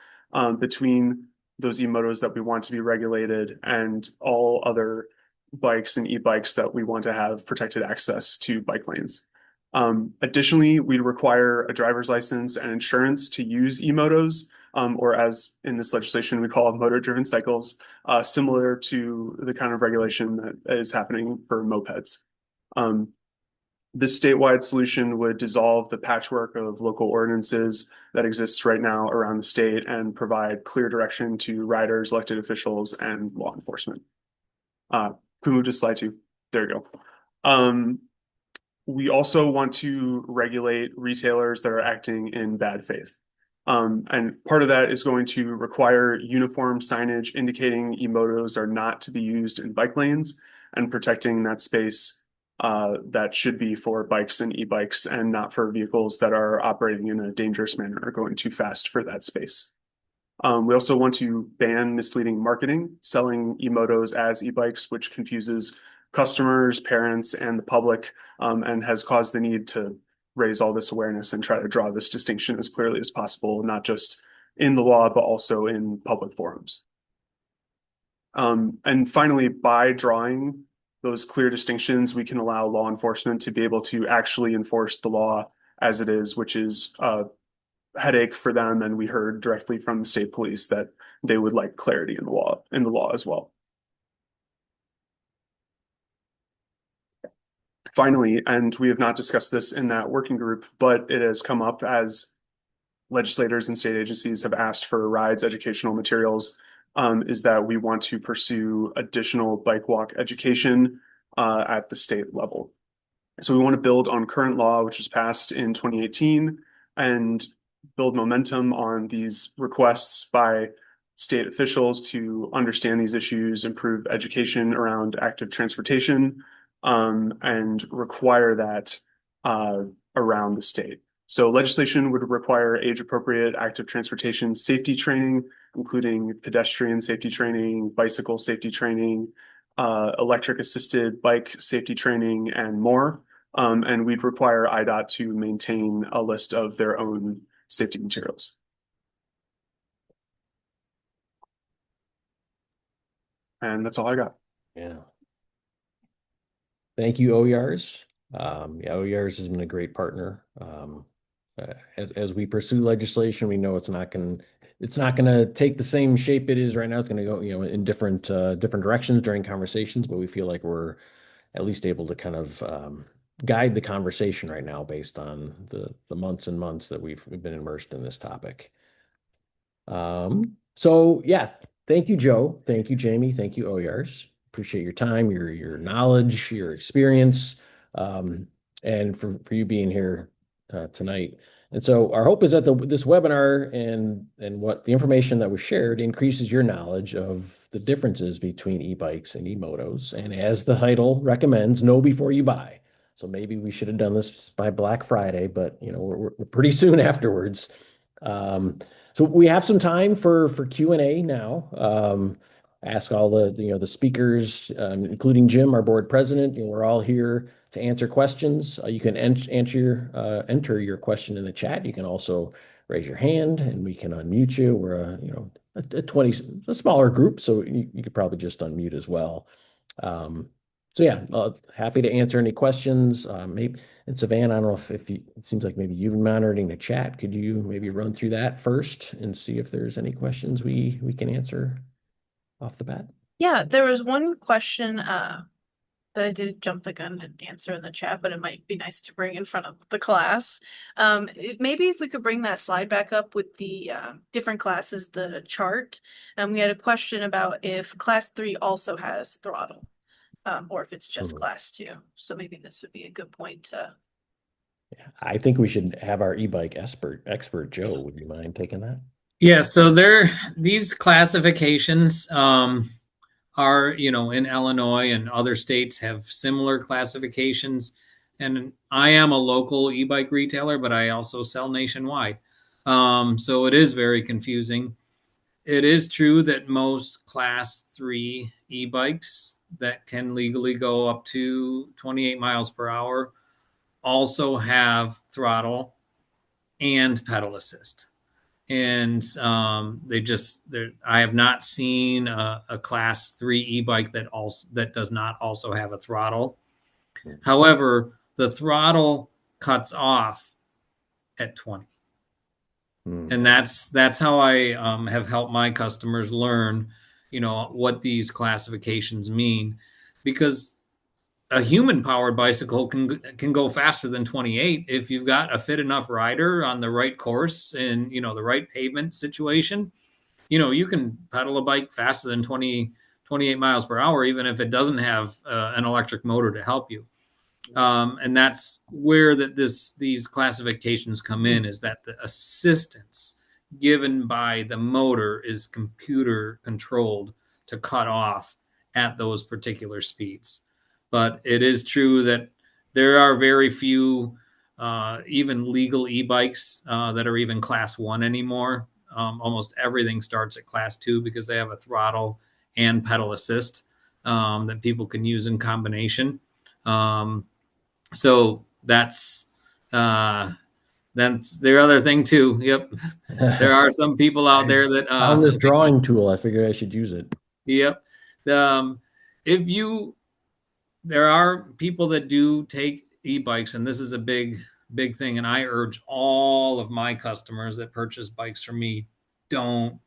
between those e-motos that we want to be regulated and all other bikes and e-bikes that we want to have protected access to bike lanes. Additionally, we'd require a driver's license and insurance to use e-motos, or as in this legislation, we call them motor-driven cycles, similar to the kind of regulation that is happening for mopeds. This statewide solution would dissolve the patchwork of local ordinances that exists right now around the state and provide clear direction to riders, elected officials, and law enforcement. Can we move to slide 2? There you go. We also want to regulate retailers that are acting in bad faith. And part of that is going to require uniform signage indicating e-motos are not to be used in bike lanes and protecting that space that should be for bikes and e-bikes and not for vehicles that are operating in a dangerous manner or going too fast for that space. We also want to ban misleading marketing, selling e-motos as e-bikes, which confuses customers, parents, and the public, and has caused the need to raise all this awareness and try to draw this distinction as clearly as possible, not just in the law, but also in public forums. And finally, by drawing those clear distinctions, we can allow law enforcement to be able to actually enforce the law as it is, which is a headache for them. And we heard directly from the state police that they would like clarity in the law as well. Finally, and we have not discussed this in that working group, but it has come up as legislators and state agencies have asked for rides educational materials, is that we want to pursue additional bike walk education at the state level. So we want to build on current law, which was passed in 2018, and build momentum on these requests by state officials to understand these issues, improve education around active transportation, and require that around the state. So legislation would require age-appropriate active transportation safety training, including pedestrian safety training, bicycle safety training, electric-assisted bike safety training, and more. And we'd require IDOT to maintain a list of their own safety materials. And that's all I got. Yeah. Thank you, OERs. Yeah, OERs has been a great partner. As we pursue legislation, we know it's not going to take the same shape it is right now. It's going to go, in different directions during conversations, but we feel like we're at least able to kind of guide the conversation right now based on the months and months that we've been immersed in this topic. So yeah, thank you, Joe. Thank you, Jamie. Thank you, OERs. Appreciate your time, your knowledge, your experience, and for you being here tonight. And so our hope is that this webinar and what the information that was shared increases your knowledge of the differences between e-bikes and e-motos. And as the title recommends, know before you buy. So maybe we should have done this by Black Friday, but we're pretty soon afterwards. So we have some time for Q&A now. Ask all the speakers, including Jim, our board president. We're all here to answer questions. You can enter your question in the chat. You can also raise your hand, and we can unmute you. We're a smaller group, so you could probably just unmute as well. So yeah, happy to answer any questions. Maybe, and Savannah, I don't know if it seems like maybe you've been monitoring the chat. Could you maybe run through that first and see if there's any questions we can answer off the bat? Yeah, there was one question that that I did jump the gun and answer in the chat, but it might be nice to bring in front of the class. Maybe if we could bring that slide back up with the different classes, the chart. We had a question about if class 3 also has throttle, or if it's just class 2. So maybe this would be a good point to. I think we should have our e-bike expert Joe. Would you mind taking that? Yeah, so these classifications are, in Illinois and other states have similar classifications. And I am a local e-bike retailer, but I also sell nationwide. So it is very confusing. It is true that most class 3 e-bikes that can legally go up to 28 miles per hour also have throttle and pedal assist. And I have not seen a class 3 e-bike that does not also have a throttle. However, the throttle cuts off at 20. And that's how I have helped my customers learn, what these classifications mean, because a human powered bicycle can go faster than 28 if you've got a fit enough rider on the right course and the right pavement situation. You can pedal a bike faster than 28 miles per hour, even if it doesn't have an electric motor to help you. And that's where these classifications come in, is that the assistance given by the motor is computer controlled to cut off at those particular speeds. But it is true that there are very few even legal e-bikes that are even class 1 anymore. Almost everything starts at class 2 because they have a throttle and pedal assist that people can use in combination. So that's the other thing too. Yep. There are some people out there that on this drawing tool, I figured I should use it. Yep. There are people that do take e-bikes, and this is a big thing. And I urge all of my customers that purchase bikes from me, don't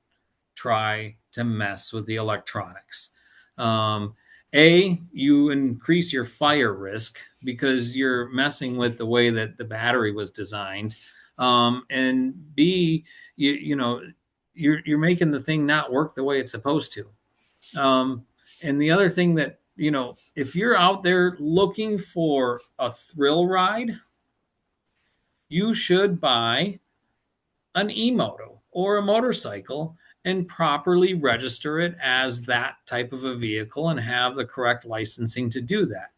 try to mess with the electronics. You increase your fire risk because you're messing with the way that the battery was designed. And B, you're making the thing not work the way it's supposed to. And the other thing that, if you're out there looking for a thrill ride, you should buy an e-moto or a motorcycle and properly register it as that type of a vehicle and have the correct licensing to do that.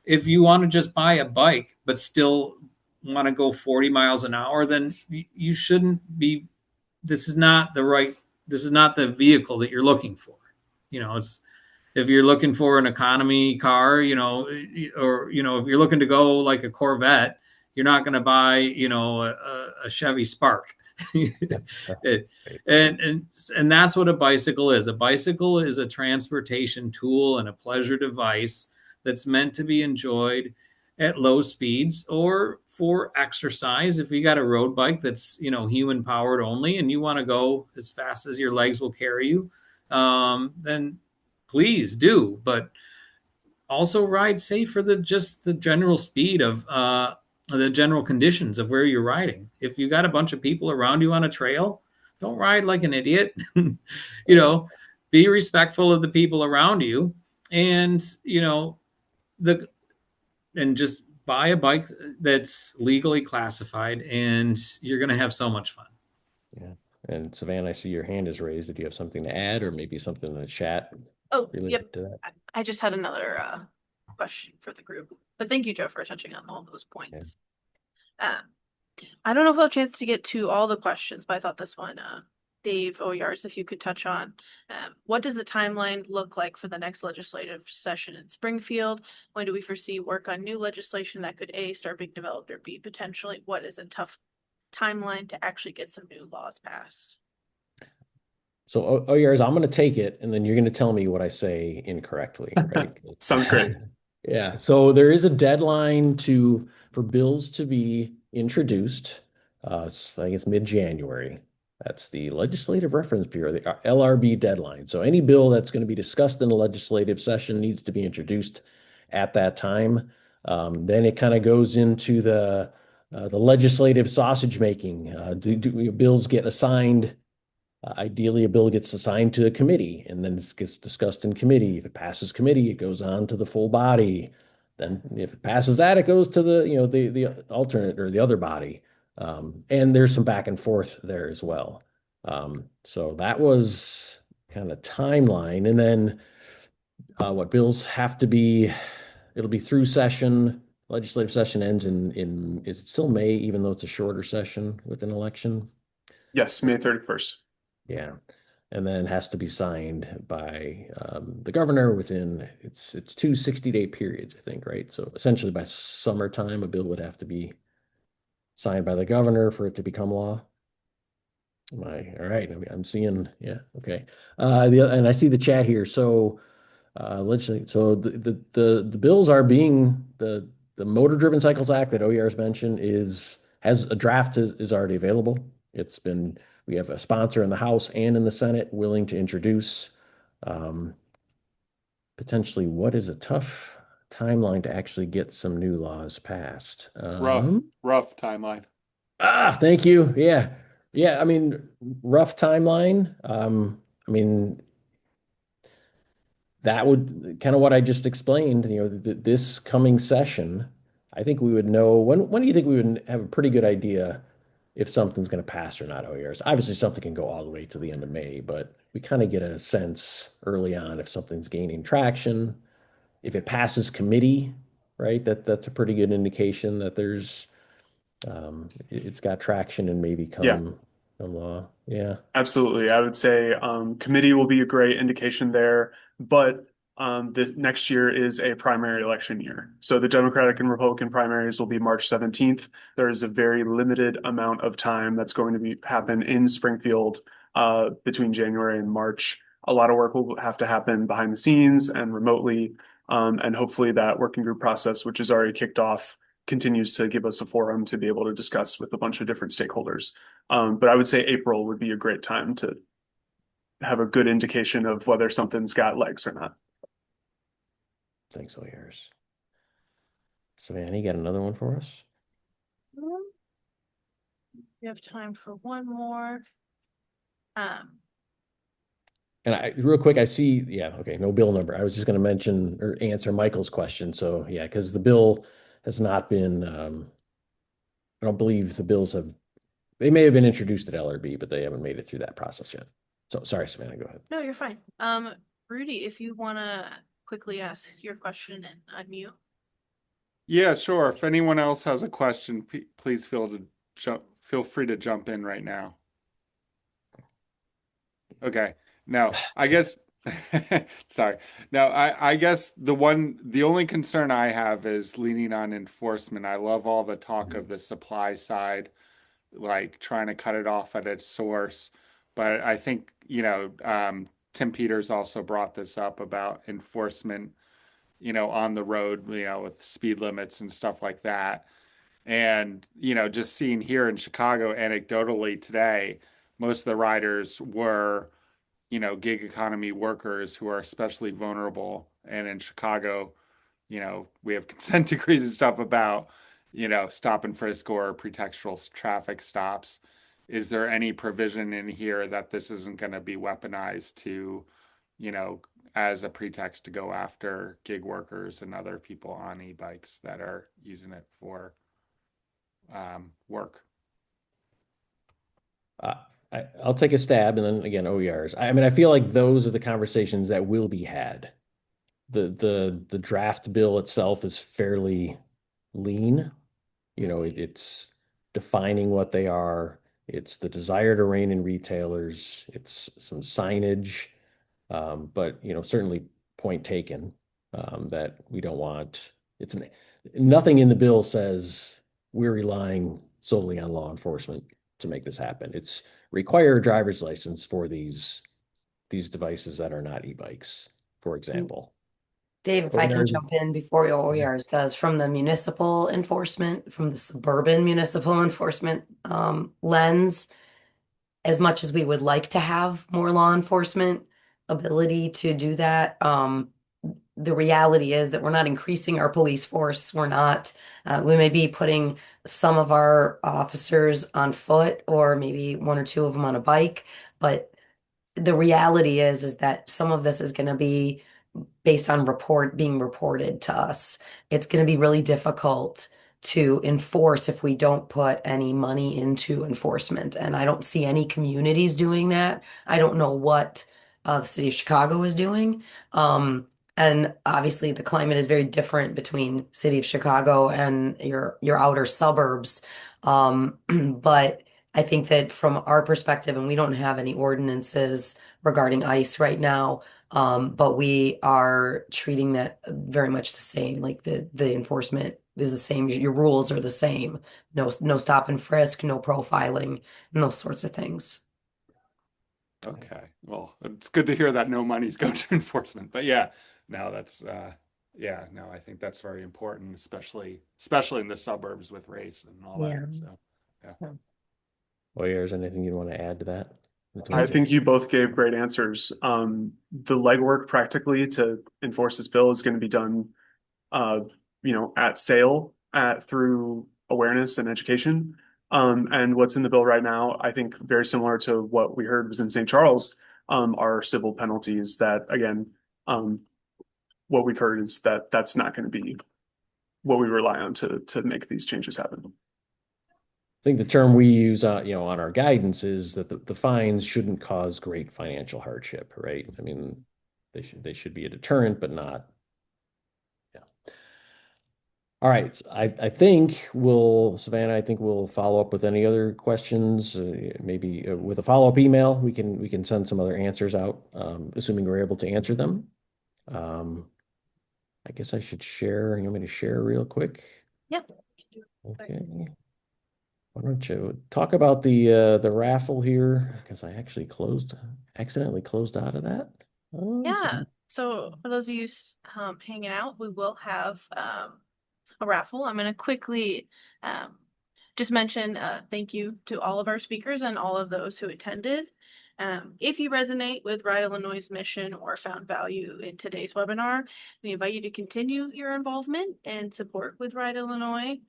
If you want to just buy a bike but still want to go 40 miles an hour, then you shouldn't be. This is not the vehicle that you're looking for. If you're looking for an economy car, or if you're looking to go like a Corvette, you're not going to buy, a Chevy Spark. and that's what a bicycle is. A bicycle is a transportation tool and a pleasure device that's meant to be enjoyed at low speeds or for exercise. If you got a road bike that's, human powered only and you want to go as fast as your legs will carry you, then please do. But also ride safe for the general speed of the general conditions of where you're riding. If you got a bunch of people around you on a trail, don't ride like an idiot. Be respectful of the people around you, and and just buy a bike that's legally classified, and you're going to have so much fun. Yeah. And Savannah, I see your hand is raised. Did you have something to add, or maybe something in the chat? Oh, related to that? I just had another question for the group, but thank you, Joe, for touching on all those points. I don't know if I'll have a chance to get to all the questions, but I thought this one, Dave Oyars, if you could touch on, what does the timeline look like for the next legislative session in Springfield? When do we foresee work on new legislation that could A, start being developed, or B, potentially what is a tough timeline to actually get some new laws passed? So, Oyars, I'm going to take it, and then you're going to tell me what I say incorrectly, right? Sounds great. Yeah. So there is a deadline for bills to be introduced. I think it's mid-January. That's the Legislative Reference Bureau, the LRB deadline. So any bill that's going to be discussed in the legislative session needs to be introduced at that time. Then it kind of goes into the legislative sausage making. Do bills get assigned? Ideally, a bill gets assigned to a committee and then it gets discussed in committee. If it passes committee, it goes on to the full body. Then if it passes that, it goes to the alternate or the other body. And there's some back and forth there as well. So that was kind of timeline. And then what bills have to be, it'll be through session. Legislative session ends is it still May, even though it's a shorter session with an election? Yes, May 31st. Yeah. And then has to be signed by the governor within it's 2 60-day periods, I think, right? So essentially by summertime, a bill would have to be signed by the governor for it to become law. Am I all right? I'm seeing, yeah, okay. And I see the chat here. So legislate. So the bills are being the Motor Driven Cycles Act that OER's mentioned has a draft is already available. We have a sponsor in the House and in the Senate willing to introduce. Potentially, what is a tough timeline to actually get some new laws passed? Rough timeline. Thank you. Yeah. Yeah. I mean, rough timeline. I mean, that would kind of what I just explained, this coming session, I think we would know when do you think we would have a pretty good idea if something's going to pass or not OERs? Obviously, something can go all the way to the end of May, but we kind of get a sense early on if something's gaining traction. If it passes committee, right? That's a pretty good indication that it's got traction and maybe Yeah. come law. Yeah. Absolutely. I would say committee will be a great indication there, but the next year is a primary election year. So the Democratic and Republican primaries will be March 17th. There is a very limited amount of time that's going to happen in Springfield between January and March. A lot of work will have to happen behind the scenes and remotely. And hopefully that working group process, which is already kicked off, continues to give us a forum to be able to discuss with a bunch of different stakeholders. But I would say April would be a great time to have a good indication of whether something's got legs or not. Thanks, OERs. Savannah, you got another one for us? We have time for one more. And real quick, I see, yeah, okay, no bill number. I was just going to mention or answer Michael's question. So yeah, because the bill has not been, I don't believe the bills they may have been introduced at LRB, but they haven't made it through that process yet. So sorry, Savannah, go ahead. No, you're fine. Rudy, if you want to quickly ask your question and unmute. Yeah, sure. If anyone else has a question, please feel free to jump in right now. Okay. Now, I guess sorry. Now, I guess the only concern I have is leaning on enforcement. I love all the talk of the supply side, like trying to cut it off at its source. But I think, Tim Peters also brought this up about enforcement, on the road, with speed limits and stuff like that. And, just seeing here in Chicago, anecdotally today, most of the riders were, gig economy workers who are especially vulnerable. And in Chicago, we have consent decrees and stuff about, stop and frisk or pretextual traffic stops. Is there any provision in here that this isn't going to be weaponized to, as a pretext to go after gig workers and other people on e-bikes that are using it for work? I'll take a stab, and then again, OERs. I mean, I feel like those are the conversations that will be had. The draft bill itself is fairly lean. It's defining what they are. It's the desire to rein in retailers. It's some signage, but certainly point taken that we don't want. Nothing in the bill says we're relying solely on law enforcement to make this happen. It's require a driver's license for these devices that are not e-bikes, for example. Dave, if I can jump in before OERs does, from the municipal enforcement, from the suburban municipal enforcement lens, as much as we would like to have more law enforcement ability to do that, the reality is that we're not increasing our police force. We're not, we may be putting some of our officers on foot or maybe one or two of them on a bike, but the reality is that some of this is going to be based on being reported to us. It's going to be really difficult to enforce if we don't put any money into enforcement. And I don't see any communities doing that. I don't know what the city of Chicago is doing. And obviously the climate is very different between city of Chicago and your outer suburbs. But I think that from our perspective, and we don't have any ordinances regarding ICE right now, but we are treating that very much the same. Like the enforcement is the same. Your rules are the same. No stop and frisk, no profiling, and those sorts of things. Okay, well, it's good to hear that no money's going to enforcement. But yeah, no, that's yeah, no, I think that's very important, especially in the suburbs with race and all Yeah. that. So yeah. Well, is there anything you want to add to that? I think you both gave great answers. The legwork practically to enforce this bill is going to be done, at sale, through awareness and education. And what's in the bill right now, I think very similar to what we heard was in St. Charles, are civil penalties that, again, what we've heard is that that's not going to be what we rely on to make these changes happen. I think the term we use on our guidance is that the fines shouldn't cause great financial hardship, right? I mean, they should be a deterrent, but not. Yeah. All right. I think Savannah, we'll follow up with any other questions. Maybe with a follow-up email, we can send some other answers out, assuming we're able to answer them. I guess I should share. You want me to share real quick? Yep. Okay. Why don't you talk about the raffle here? Because I actually accidentally closed out of that. Oh, Yeah. So for those of you hanging out, we will have a raffle. I'm going to quickly just mention thank you to all of our speakers and all of those who attended. If you resonate with Ride Illinois' mission or found value in today's webinar, we invite you to continue your involvement and support with Ride Illinois.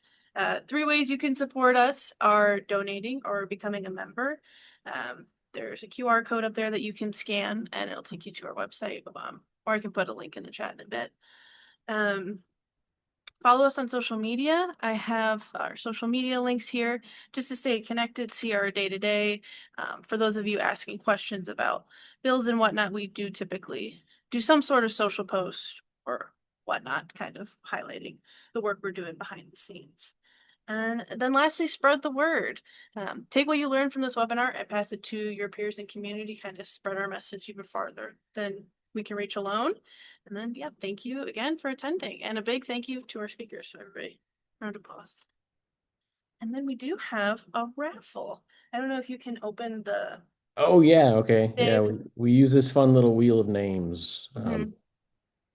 3 ways you can support us are donating or becoming a member. There's a QR code up there that you can scan and it'll take you to our website. Or I can put a link in the chat in a bit. Follow us on social media. I have our social media links here just to stay connected, see our day-to-day. For those of you asking questions about bills and whatnot, we do typically do some sort of social post or whatnot, kind of highlighting the work we're doing behind the scenes. And then lastly, spread the word. Take what you learned from this webinar and pass it to your peers and community, kind of spread our message even farther than we can reach alone. And then, yeah, thank you again for attending. And a big thank you to our speakers. So everybody, round of applause. And then we do have a raffle. I don't know if you can open the... Oh, yeah. Okay. Dave. Yeah, we use this fun little wheel of names.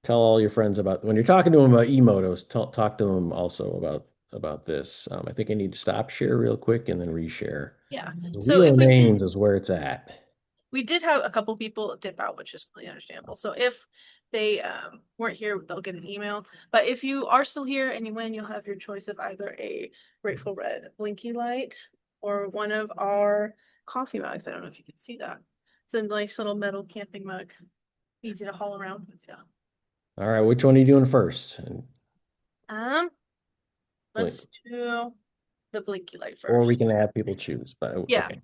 Tell all your friends about when you're talking to them about e-motos, talk to them also about this. I think I need to stop share real quick and then reshare. Yeah. The So wheel if of we names is where it's at. We did have a couple people dip out, which is completely understandable. So if they weren't here, they'll get an email. But if you are still here and you win, you'll have your choice of either a Grateful Red Blinky light or one of our coffee mugs. I don't know if you can see that. It's a nice little metal camping mug. Easy to haul around with, yeah. All right, which one are you doing first? Let's do the Blinky light first. Or we can have people choose, but yeah. Okay.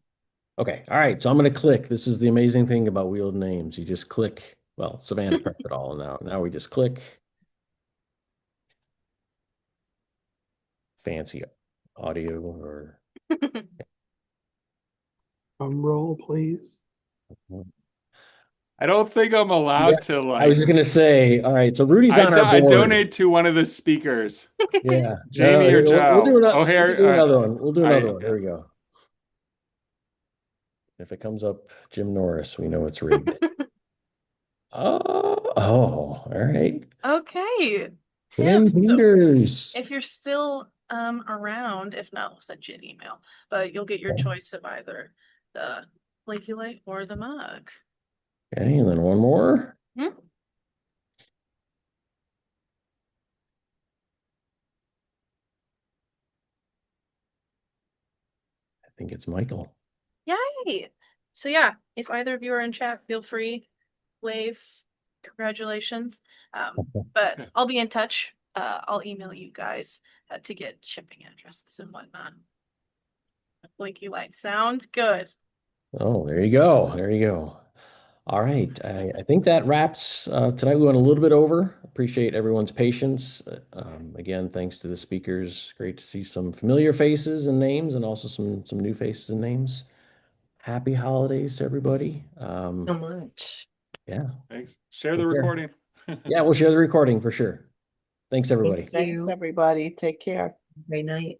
Okay. All right. So I'm going to click. This is the amazing thing about wheel of names. You just click. Well, Savannah prepped it all now we just click. Fancy audio or roll, please. I don't think I'm allowed to I was just going to say, all right. So Rudy's on our I board. donate to one of the speakers. Yeah. Jamie or Joe. We'll do O'Hare. another one. We'll do another one. Here we go. If it comes up Jim Norris, we know it's rigged. Oh, all right. Okay. Tim Peters. If you're still around, if not, we'll send you an email. But you'll get your choice of either the Blinky light or the mug. Okay, and then one more. think it's Michael. Yay! So yeah, if either of you are in chat, feel free, wave, congratulations. But I'll be in touch. I'll email you guys to get shipping addresses and whatnot. Blinky light sounds good. Oh, there you go. There you go. All right. I think that wraps tonight. We went a little bit over. Appreciate everyone's patience. Again, thanks to the speakers. Great to see some familiar faces and names, and also some new faces and names. Happy holidays to everybody. So much. Yeah. Thanks. Share Take the care. recording. Yeah, we'll share the recording for sure. Thanks, everybody. Thank Thanks, you. everybody. Take care. Great night.